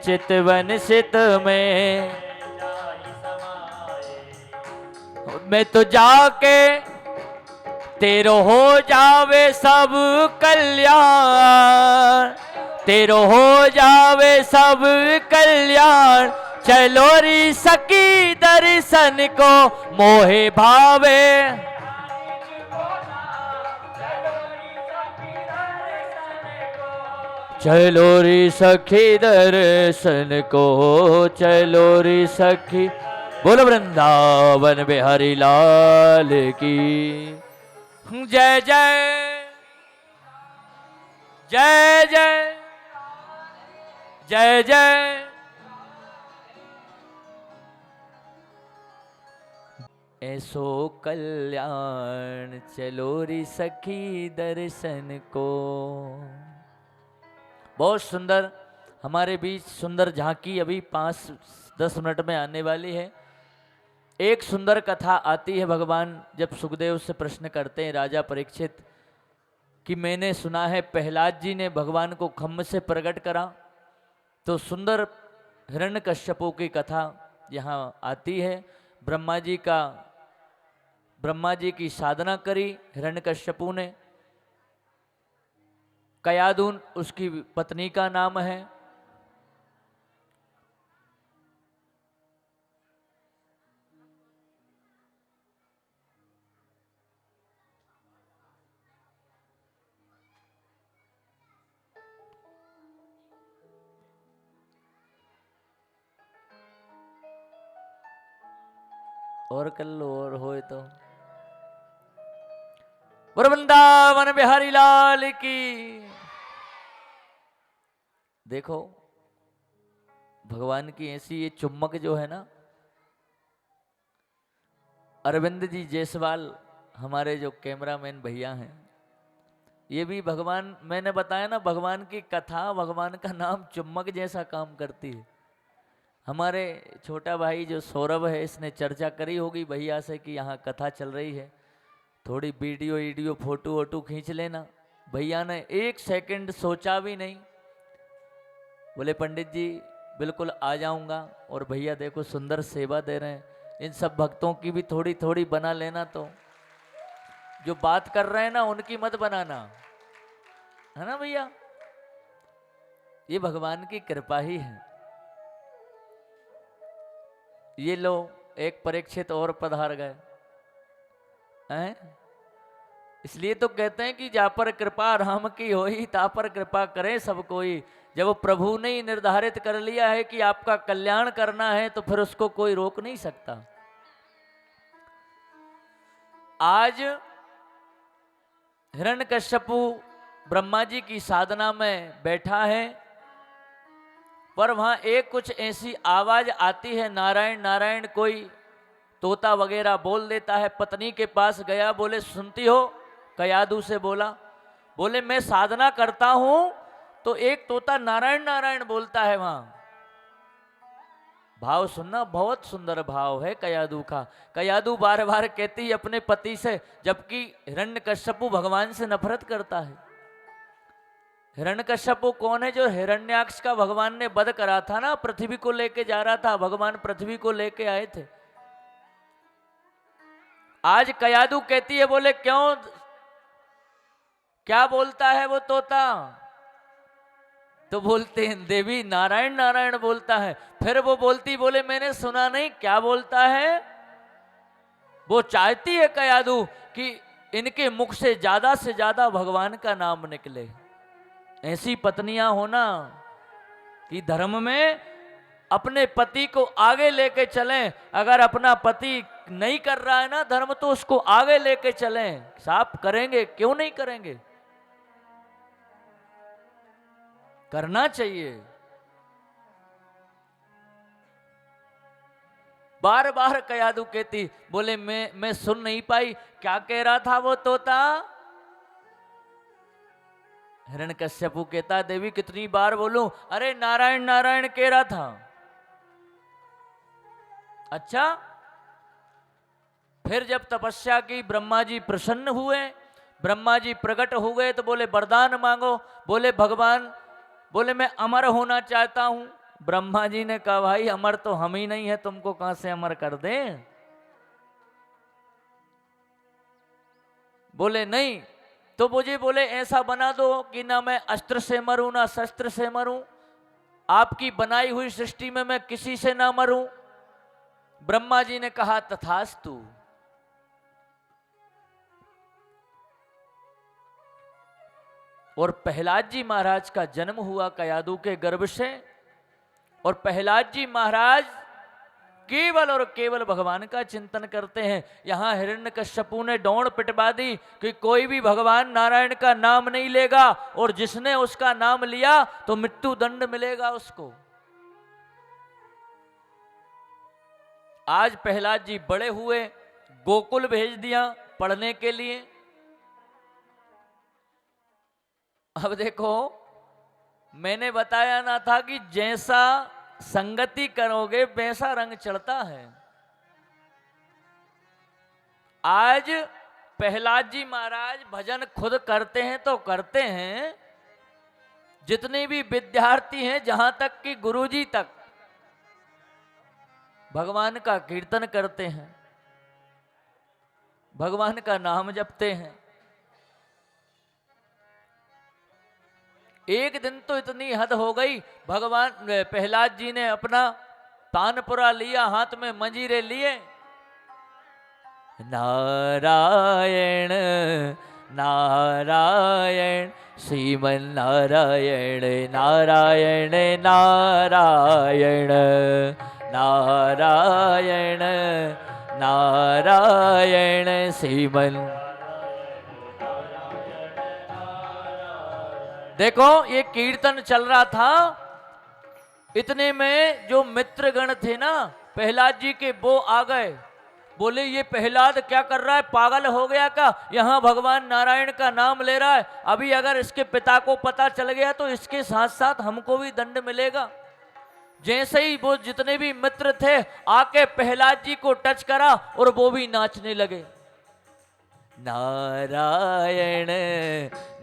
चितवन चित में मैं तो जाके तेरो हो जावे सब कल्याण, तेरो हो जावे सब कल्याण, चलो री सकी दर्शन को मोहे भावे। चलो री सखी दर्शन को, चलो री सखी। बोलो वृंदावन बिहारी लाल की जय जय जय जय जय जय। ऐसो कल्याण चलो री सखी दर्शन को। बहुत सुंदर हमारे बीच सुंदर झांकी अभी 5-10 मिनट में आने वाली है। एक सुंदर कथा आती है, भगवान जब सुखदेव से प्रश्न करते हैं राजा परीक्षित कि मैंने सुना है प्रहलाद जी ने भगवान को खम्भ से प्रकट करा, तो सुंदर हिरण्यकश्यपु की कथा यहाँ आती है। ब्रह्मा जी की साधना करी हिरण्यकश्यपु ने, कयादुन उसकी पत्नी का नाम है। और कर लो और होए तो। वृंदावन बिहारी लाल की। देखो भगवान की ऐसी ये चुम्बक जो है ना, अरविंद जी जायसवाल हमारे जो कैमरामैन भैया हैं, ये भी भगवान, मैंने बताया ना भगवान की कथा भगवान का नाम चुम्बक जैसा काम करती है। हमारे छोटा भाई जो सौरभ है, इसने चर्चा करी होगी भैया से कि यहाँ कथा चल रही है, थोड़ी वीडियो फोटो वोटो खींच लेना। भैया ने 1 सेकंड सोचा भी नहीं, बोले पंडित जी बिल्कुल आ जाऊंगा। और भैया देखो सुंदर सेवा दे रहे हैं। इन सब भक्तों की भी थोड़ी थोड़ी बना लेना, तो जो बात कर रहे हैं ना उनकी मत बनाना, है ना भैया। ये भगवान की कृपा ही है। ये लो एक परीक्षित और पधार गए हैं। इसलिए तो कहते हैं कि जा पर कृपा राम की होई, ता पर कृपा करे सब कोई। जब प्रभु ने ही निर्धारित कर लिया है कि आपका कल्याण करना है, तो फिर उसको कोई रोक नहीं सकता। आज हिरण्यकश्यपु ब्रह्मा जी की साधना में बैठा है, पर वहां एक कुछ ऐसी आवाज आती है, नारायण नारायण, कोई तोता वगैरह बोल देता है। पत्नी के पास गया, बोले सुनती हो? कयादू से बोला, बोले मैं साधना करता हूं तो एक तोता नारायण नारायण बोलता है वहां। भाव सुनना, बहुत सुंदर भाव है कयादू का। कयादू बार बार कहती है अपने पति से, जबकि हिरण्यकश्यपु भगवान से नफरत करता है। हिरण्यकश्यपु कौन है? जो हिरण्याक्ष का भगवान ने वध करा था ना, पृथ्वी को लेके जा रहा था, भगवान पृथ्वी को लेके आए थे। आज कयादू कहती है, बोले क्यों, क्या बोलता है वो तोता? तो बोलते हैं देवी नारायण नारायण बोलता है। फिर वो बोलती, बोले मैंने सुना नहीं, क्या बोलता है? वो चाहती है कयादू कि इनके मुख से ज्यादा भगवान का नाम निकले। ऐसी पत्नियां होना कि धर्म में अपने पति को आगे लेके चलें। अगर अपना पति नहीं कर रहा है ना धर्म, तो उसको आगे लेके चलें। साफ करेंगे, क्यों नहीं करेंगे, करना चाहिए। बार बार कयादू कहती, बोले मैं सुन नहीं पाई, क्या कह रहा था वो तोता? हिरण्यकश्यपु कहता, देवी कितनी बार बोलूं? अरे नारायण नारायण कह रहा था। अच्छा, फिर जब तपस्या की, ब्रह्मा जी प्रसन्न हुए, ब्रह्मा जी प्रकट हो गए, तो बोले वरदान मांगो। बोले भगवान, बोले मैं अमर होना चाहता हूं। ब्रह्मा जी ने कहा, भाई अमर तो हम ही नहीं है, तुमको कहां से अमर कर दें? बोले नहीं, तो मुझे बोले ऐसा बना दो कि ना मैं अस्त्र से मरूं ना शस्त्र से मरूं, आपकी बनाई हुई सृष्टि में मैं किसी से ना मरूं। ब्रह्मा जी ने कहा तथास्तु। और प्रहलाद जी महाराज का जन्म हुआ कयादू के गर्भ से। और प्रहलाद जी महाराज केवल और केवल भगवान का चिंतन करते हैं। यहां हिरण्यकश्यपु ने डोंड पिटवा दी कि कोई भी भगवान नारायण का नाम नहीं लेगा, और जिसने उसका नाम लिया तो मृत्यु दंड मिलेगा उसको। आज प्रहलाद जी बड़े हुए, गोकुल भेज दिया पढ़ने के लिए। अब देखो, मैंने बताया ना था कि जैसा संगति करोगे वैसा रंग चढ़ता है। आज प्रहलाद जी महाराज भजन खुद करते हैं तो करते हैं, जितने भी विद्यार्थी हैं, जहां तक कि गुरुजी तक भगवान का कीर्तन करते हैं, भगवान का नाम जपते हैं। एक दिन तो इतनी हद हो गई, भगवान प्रहलाद जी ने अपना तानपुरा लिया, हाथ में मंजीरे लिए, नारायण नारायण श्रीमन नारायण नारायण नारायण नारायण नारायण श्रीमन। देखो, ये कीर्तन चल रहा था, इतने में जो मित्रगण थे ना प्रहलाद जी के, वो आ गए। बोले ये प्रहलाद क्या कर रहा है, पागल हो गया क्या? यहाँ भगवान नारायण का नाम ले रहा है, अभी अगर इसके पिता को पता चल गया तो इसके साथ साथ हमको भी दंड मिलेगा। जैसे ही वो जितने भी मित्र थे आके प्रहलाद जी को टच करा और वो भी नाचने लगे। नारायण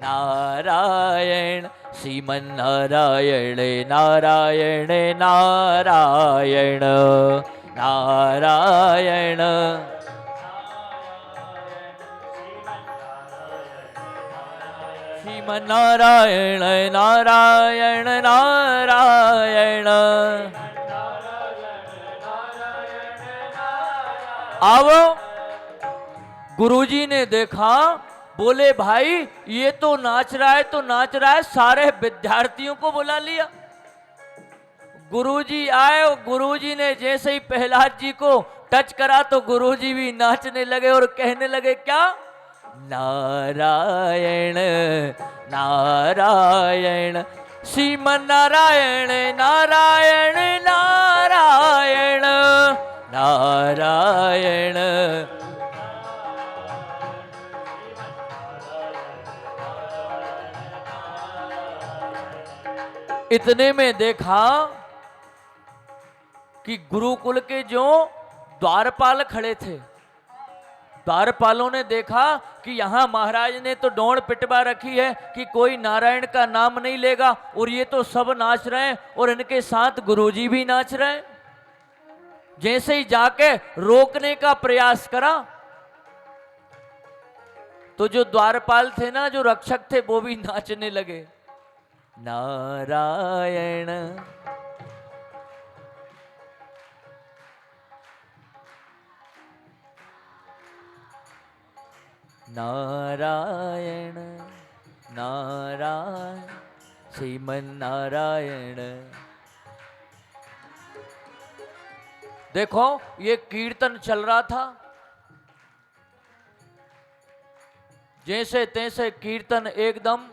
नारायण श्रीमन नारायण नारायण नारायण नारायण श्रीमन नारायण नारायण नारायण। आओ, गुरुजी ने देखा, बोले भाई ये तो नाच रहा है, तो नाच रहा है, सारे विद्यार्थियों को बुला लिया। गुरुजी आए और गुरुजी ने जैसे ही प्रहलाद जी को टच करा तो गुरुजी भी नाचने लगे और कहने लगे क्या? नारायण नारायण श्रीमन नारायण नारायण नारायण नारायण। इतने में देखा कि गुरुकुल के जो द्वारपाल खड़े थे, द्वारपालों ने देखा कि यहां महाराज ने तो डोंड पिटवा रखी है कि कोई नारायण का नाम नहीं लेगा, और ये तो सब नाच रहे हैं और इनके साथ गुरुजी भी नाच रहे हैं। जैसे ही जाके रोकने का प्रयास करा तो जो द्वारपाल थे ना, जो रक्षक थे, वो भी नाचने लगे। नारायण नारायण नारायण श्रीमन नारायण। देखो ये कीर्तन चल रहा था, जैसे तैसे कीर्तन एकदम,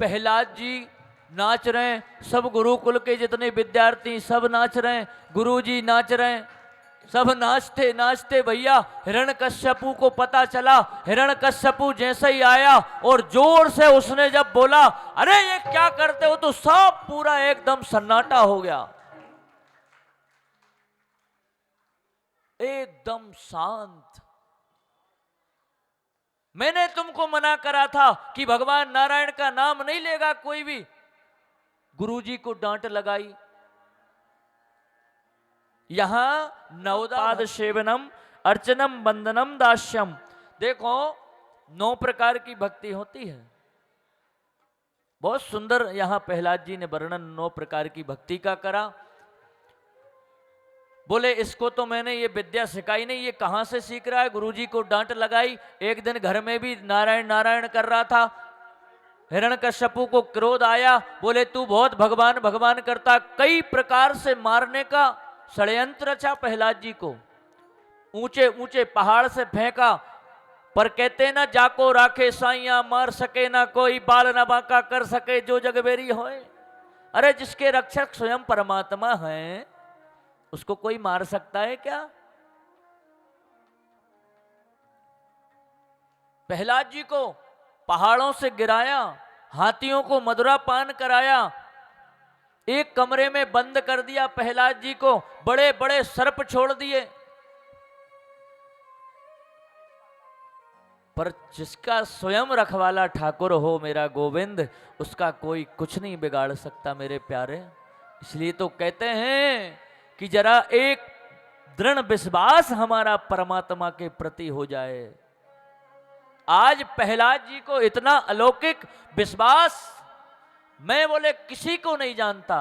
प्रहलाद जी नाच रहे हैं, सब गुरुकुल के जितने विद्यार्थी सब नाच रहे हैं, गुरुजी नाच रहे हैं, सब नाचते नाचते भैया हिरण्यकश्यपु को पता चला। हिरण्यकश्यपु जैसे ही आया और जोर से उसने जब बोला अरे ये क्या करते हो, तो सब पूरा एकदम सन्नाटा हो गया, एकदम शांत। मैंने तुमको मना करा था कि भगवान नारायण का नाम नहीं लेगा कोई भी। गुरुजी को डांट लगाई। यहां नवदाद सेवनम अर्चनम वंदनम दास्यम। देखो 9 प्रकार की भक्ति होती है। बहुत सुंदर यहां प्रहलाद जी ने वर्णन 9 प्रकार की भक्ति का करा। बोले इसको तो मैंने ये विद्या सिखाई नहीं, ये कहां से सीख रहा है। गुरुजी को डांट लगाई। एक दिन घर में भी नारायण नारायण कर रहा था। हिरण्यकश्यपु को क्रोध आया, बोले तू बहुत भगवान भगवान करता। कई प्रकार से मारने का षड्यंत्र रचा प्रहलाद जी को। ऊंचे ऊंचे पहाड़ से फेंका, पर कहते ना जाको राखे साइया, मार सके ना कोई, बाल न बांका कर सके जो जगबेरी होए। अरे जिसके रक्षक स्वयं परमात्मा है, उसको कोई मार सकता है क्या? प्रहलाद जी को पहाड़ों से गिराया, हाथियों को मधुरा पान कराया, एक कमरे में बंद कर दिया प्रहलाद जी को, बड़े बड़े सर्प छोड़ दिए। पर जिसका स्वयं रखवाला ठाकुर हो मेरा गोविंद, उसका कोई कुछ नहीं बिगाड़ सकता मेरे प्यारे। इसलिए तो कहते हैं कि जरा एक दृढ़ विश्वास हमारा परमात्मा के प्रति हो जाए। आज प्रहलाद जी को इतना अलौकिक विश्वास मैं बोले किसी को नहीं जानता।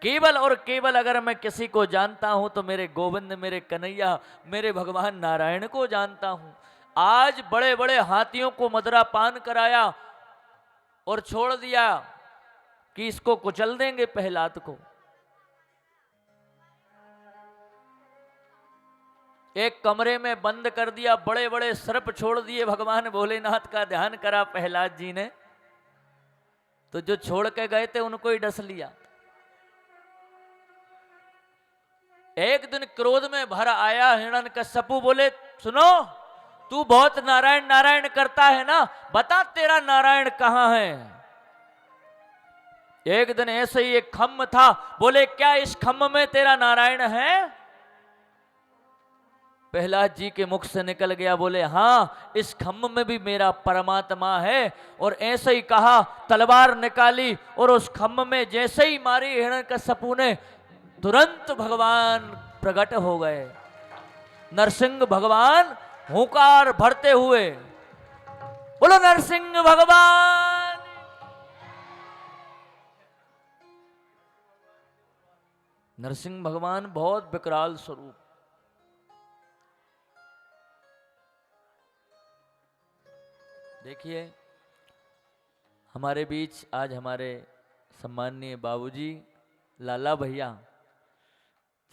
केवल और केवल अगर मैं किसी को जानता हूं तो मेरे गोविंद, मेरे कन्हैया, मेरे भगवान नारायण को जानता हूं। आज बड़े बड़े हाथियों को मदरा पान कराया और छोड़ दिया कि इसको कुचल देंगे प्रहलाद को। एक कमरे में बंद कर दिया, बड़े बड़े सर्प छोड़ दिए। भगवान भोलेनाथ का ध्यान करा प्रहलाद जी ने, तो जो छोड़ के गए थे उनको ही डस लिया। एक दिन क्रोध में भर आया हिरण्यकश्यपु, बोले सुनो तू बहुत नारायण नारायण करता है ना, बता तेरा नारायण कहां है। एक दिन ऐसे ही एक खम्भ था, बोले क्या इस खम्भ में तेरा नारायण है। प्रहलाद जी के मुख से निकल गया, बोले हाँ इस खम्भ में भी मेरा परमात्मा है। और ऐसे ही कहा, तलवार निकाली और उस खम्भ में जैसे ही मारी हिरण्यकश्यपु ने, तुरंत भगवान प्रकट हो गए। नरसिंह भगवान हुंकार भरते हुए, बोलो नरसिंह भगवान। नरसिंह भगवान बहुत विकराल स्वरूप। देखिए हमारे बीच आज हमारे सम्माननीय बाबूजी लाला भैया,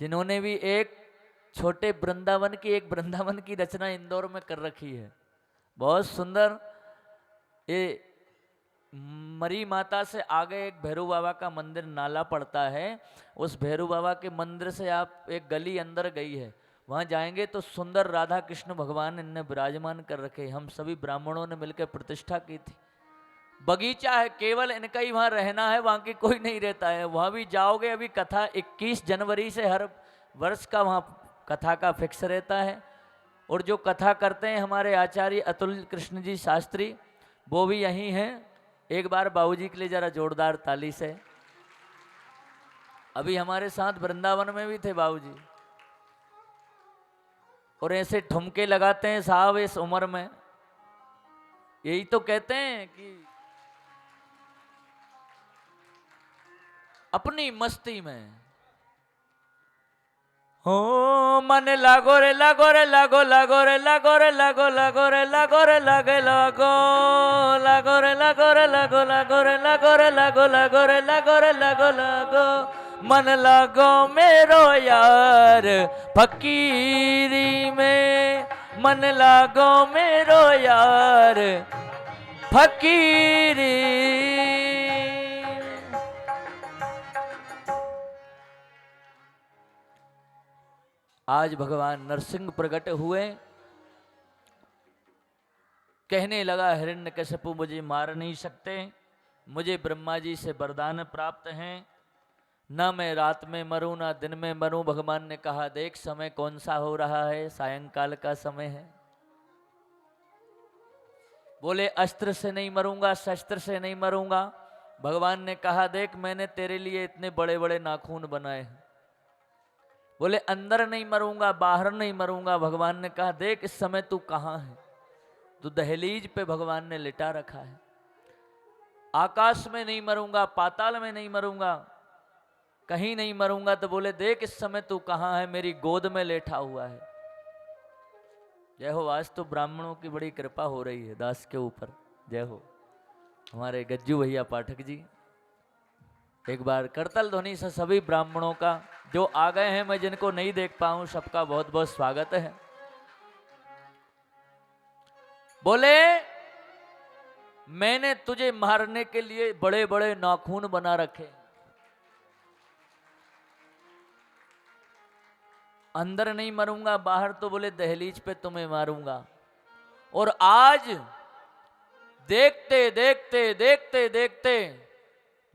जिन्होंने भी एक छोटे वृंदावन की रचना इंदौर में कर रखी है। बहुत सुंदर। ये मरी माता से आगे एक भैरव बाबा का मंदिर नाला पड़ता है। उस भैरव बाबा के मंदिर से आप एक गली अंदर गई है, वहां जाएंगे तो सुंदर राधा कृष्ण भगवान इनने विराजमान कर रखे। हम सभी ब्राह्मणों ने मिलकर प्रतिष्ठा की थी। बगीचा है, केवल इनका ही वहां रहना है, वहां की कोई नहीं रहता है। वहां भी जाओगे, अभी कथा 21 जनवरी से हर वर्ष का वहां कथा का फिक्स रहता है। और जो कथा करते हैं हमारे आचार्य अतुल कृष्ण जी शास्त्री, वो भी यहीं हैं। एक बार बाबूजी के लिए जरा जोरदार ताली से। अभी हमारे साथ वृंदावन में भी थे बाबूजी, और ऐसे ठुमके लगाते हैं साहब इस उम्र में। यही तो कहते हैं कि अपनी मस्ती में हो मन लागो रे लागो रे लागो लागो रे लागो रे लागो लागो रे लागो रे लागे लागो लागो रे लागो रे लागो लागो रे लागो रे लागो लागो रे लागो रे लागो लागो मन लागो मेरो यार फकीरी में, मन लागो मेरो यार फकीरी। आज भगवान नरसिंह प्रकट हुए। कहने लगा हिरण्यकशिपु मुझे मार नहीं सकते, मुझे ब्रह्मा जी से वरदान प्राप्त हैं, ना मैं रात में मरूं ना दिन में मरूं। भगवान ने कहा देख समय कौन सा हो रहा है, सायंकाल का समय है। बोले अस्त्र से नहीं मरूंगा, शस्त्र से नहीं मरूंगा। भगवान ने कहा देख मैंने तेरे लिए इतने बड़े बड़े नाखून बनाए हैं। बोले अंदर नहीं मरूंगा, बाहर नहीं मरूंगा। भगवान ने कहा देख इस समय तू कहाँ है। तो दहलीज पे भगवान ने लिटा रखा है। आकाश में नहीं मरूंगा, पाताल में नहीं मरूंगा, कहीं नहीं मरूंगा। तो बोले देख इस समय तू कहाँ है, मेरी गोद में लेटा हुआ है। जय हो, आज तो ब्राह्मणों की बड़ी कृपा हो रही है दास के ऊपर। जय हो हमारे गज्जू भैया पाठक जी। एक बार करतल ध्वनि से सभी ब्राह्मणों का, जो आ गए हैं मैं जिनको नहीं देख पाऊं सबका बहुत बहुत स्वागत है। बोले मैंने तुझे मारने के लिए बड़े बड़े नाखून बना रखे, अंदर नहीं मरूंगा, बाहर तो बोले दहलीज पे तुम्हें मारूंगा। और आज देखते देखते देखते देखते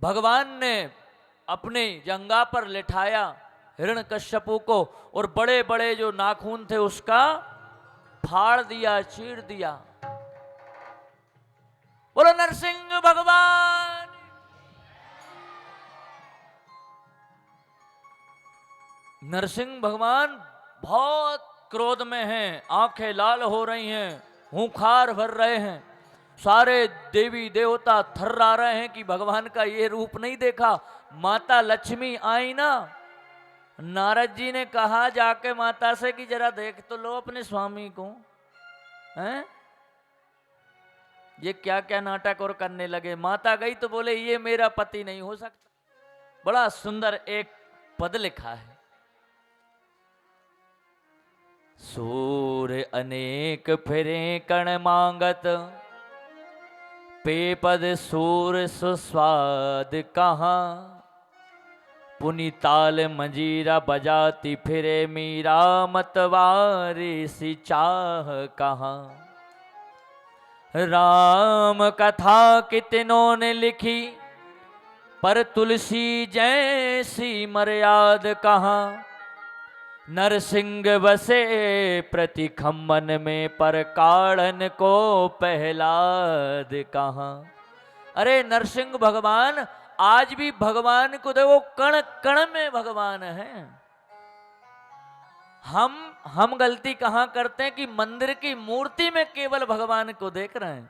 भगवान ने अपने जंगा पर लिठाया हिरण्यकश्यपु को, और बड़े बड़े जो नाखून थे उसका फाड़ दिया, चीर दिया। बोलो नरसिंह भगवान। नरसिंह भगवान बहुत क्रोध में हैं, आंखें लाल हो रही हैं, हुंकार भर रहे हैं। सारे देवी देवता थर्रा रहे हैं कि भगवान का ये रूप नहीं देखा। माता लक्ष्मी आई ना, नारद जी ने कहा जाके माता से कि जरा देख तो लो अपने स्वामी को, हैं ये क्या क्या नाटक और करने लगे। माता गई तो बोले ये मेरा पति नहीं हो सकता। बड़ा सुंदर एक पद लिखा है, सूर अनेक फिरे कण मांगत, पेपद सूर सुस्वाद कहाँ, पुनि ताल मंजीरा बजाती फिरे मीरा, मतवारी सी चाह कहाँ। राम कथा कितनों ने लिखी, पर तुलसी जैसी मर्याद कहाँ। नरसिंह बसे प्रति खम्मन में, पर काढ़न को पहलाद कहाँ। अरे नरसिंह भगवान आज भी भगवान को देखो, कण कण में भगवान है। हम गलती कहां करते हैं कि मंदिर की मूर्ति में केवल भगवान को देख रहे हैं।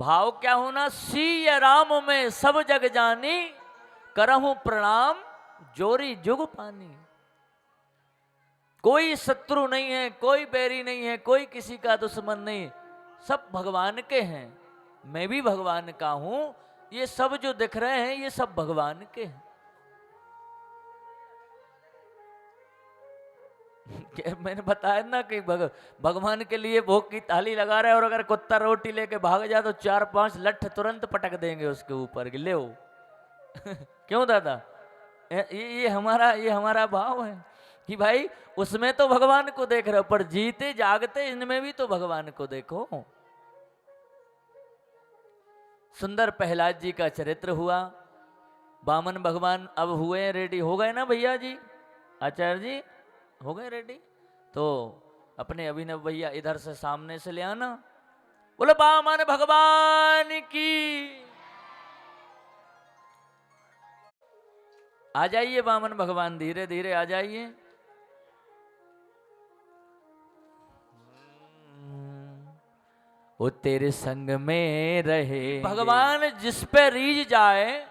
भाव क्या होना, सिय राम में सब जग जानी, करहूं प्रणाम जोरी जुग पानी। कोई शत्रु नहीं है, कोई बैरी नहीं है, कोई किसी का दुश्मन नहीं, सब भगवान के हैं। मैं भी भगवान का हूं। ये सब जो दिख रहे हैं ये सब भगवान के हैं। मैंने बताया ना कि भगवान के लिए भोग की थाली लगा रहे, और अगर कुत्ता रोटी लेके भाग जाए तो 4-5 लठ तुरंत पटक देंगे उसके ऊपर कि ले क्यों दादा? ये हमारा भाव है कि भाई उसमें तो भगवान को देख रहे हो, पर जीते जागते इनमें भी तो भगवान को देखो। सुंदर प्रहलाद जी का चरित्र हुआ। वामन भगवान अब हुए रेडी, हो गए ना भैया जी, आचार्य जी हो गए रेडी? तो अपने अभिनव भैया इधर से सामने से ले आना। बोलो वामन भगवान की। आ जाइए वामन भगवान, धीरे धीरे आ जाइए। वो तेरे संग में रहे भगवान, जिस पे रीझ जाए।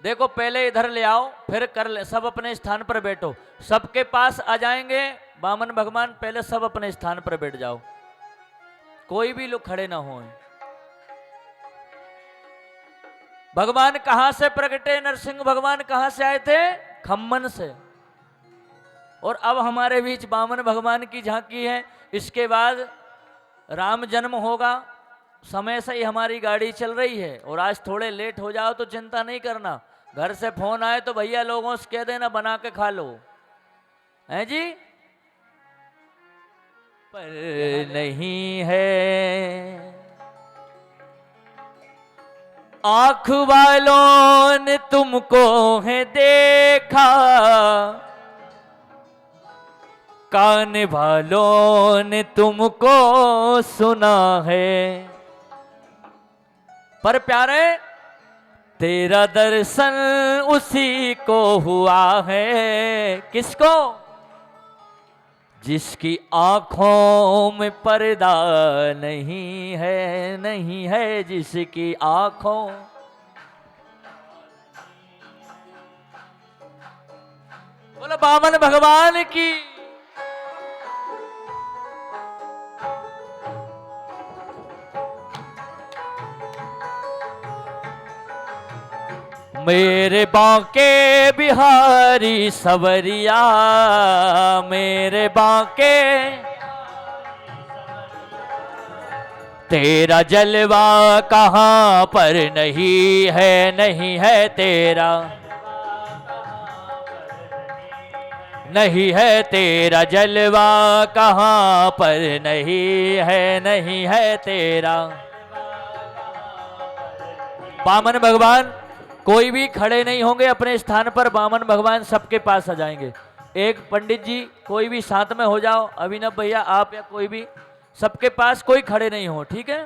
देखो पहले इधर ले आओ, फिर कर ले, सब अपने स्थान पर बैठो। सबके पास आ जाएंगे वामन भगवान, पहले सब अपने स्थान पर बैठ जाओ, कोई भी लोग खड़े ना हो। भगवान कहां से प्रकटे? नरसिंह भगवान कहां से आए थे? खम्मन से। और अब हमारे बीच वामन भगवान की झांकी है। इसके बाद राम जन्म होगा। समय से ही हमारी गाड़ी चल रही है, और आज थोड़े लेट हो जाओ तो चिंता नहीं करना, घर से फोन आए तो भैया लोगों से कह देना बना के खा लो, हैं जी? पर नहीं है आंख वालों ने तुमको है देखा, कान वालों ने तुमको सुना है। पर प्यारे तेरा दर्शन उसी को हुआ है। किसको? जिसकी आंखों में पर्दा नहीं है, नहीं है जिसकी आंखों। बोलो वामन भगवान की। मेरे बांके बिहारी सवरिया, मेरे बांके तेरा जलवा कहाँ पर नहीं है, नहीं है तेरा, नहीं है तेरा जलवा कहाँ पर नहीं है, नहीं है तेरा। वामन भगवान कोई भी खड़े नहीं होंगे अपने स्थान पर, वामन भगवान सबके पास आ जाएंगे। एक पंडित जी कोई भी साथ में हो जाओ, अभिनव भैया आप या कोई भी, सबके पास कोई खड़े नहीं हो, ठीक है?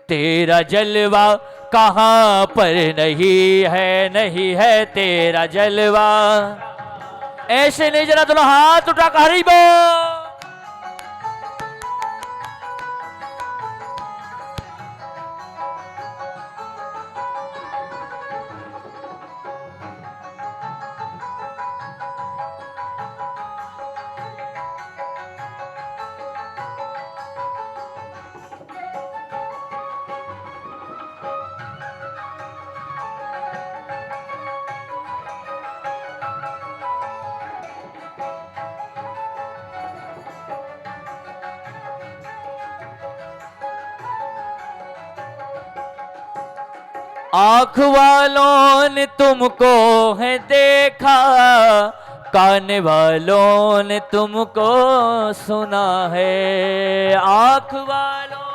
तेरा जलवा कहाँ पर नहीं है, नहीं है तेरा जलवा। ऐसे नहीं, जरा दोनों हाथ उठा कर हरि बोल। आँख वालों ने तुमको है देखा, कान वालों ने तुमको सुना है। आँख वालों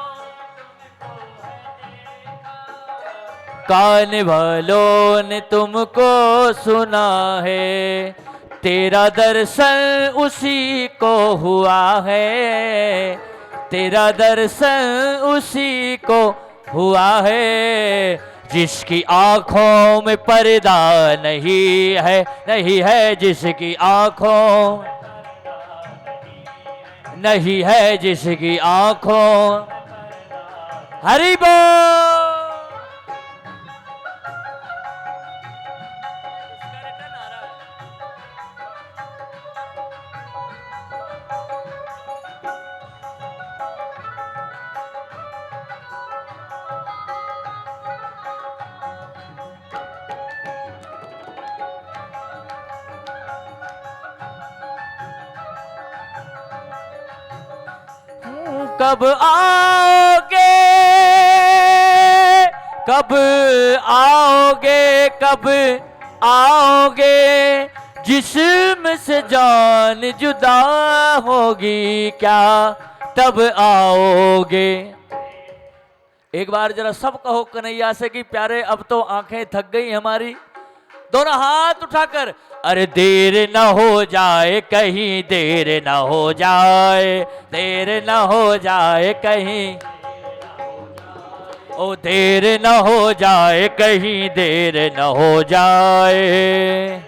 कान वालों ने तुमको सुना है। तेरा दर्शन उसी को हुआ है, तेरा दर्शन उसी को हुआ है। जिसकी आंखों में पर्दा नहीं है, नहीं है जिसकी आंखों, नहीं है जिसकी आंखों। हरि बोल। कब आओगे, कब आओगे, कब आओगे, जिस्म से जान जुदा होगी क्या तब आओगे। एक बार जरा सब कहो कन्हैया से कि प्यारे अब तो आंखें थक गई हमारी। दोनों हाथ उठाकर, अरे देर न हो जाए कहीं, देर न हो जाए, देर न हो जाए कहीं, ओ देर न हो जाए कहीं, देर न हो जाए।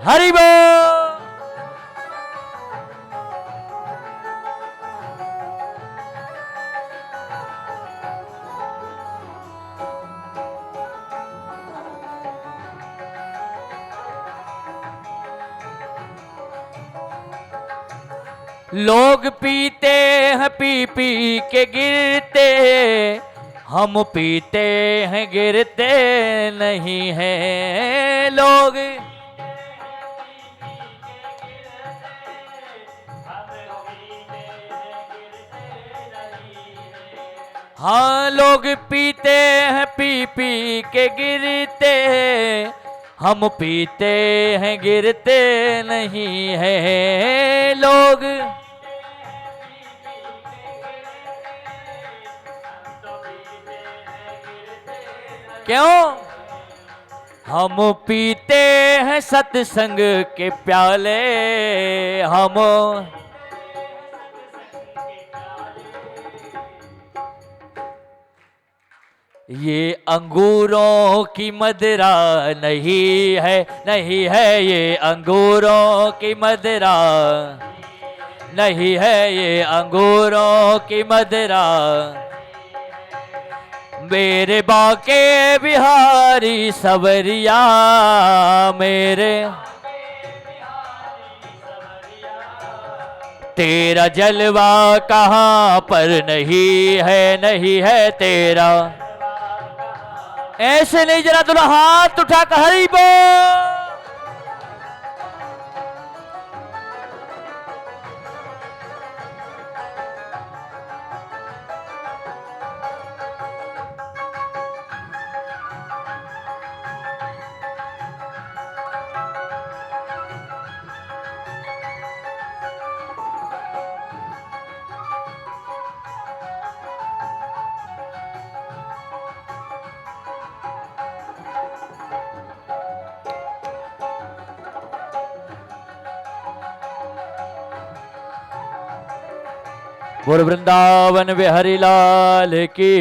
हरि बोल। लोग पीते हैं पी पी के गिरते, हम पीते हैं गिरते नहीं हैं। लोग हाँ, लोग पीते हैं पी पी के गिरते, हम पीते हैं गिरते नहीं हैं। लोग क्यों? हम पीते हैं सत्संग के प्याले, हम ये अंगूरों की मदिरा नहीं है, नहीं है ये अंगूरों की मदिरा, नहीं है ये अंगूरों की मदिरा। मेरे बाके बिहारी सवरिया, मेरे तेरा जलवा कहाँ पर नहीं है, नहीं है तेरा। ऐसे नहीं, जरा दोनों हाथ उठा कर हरि बोल। बोल वृंदावन बिहारी लाल की।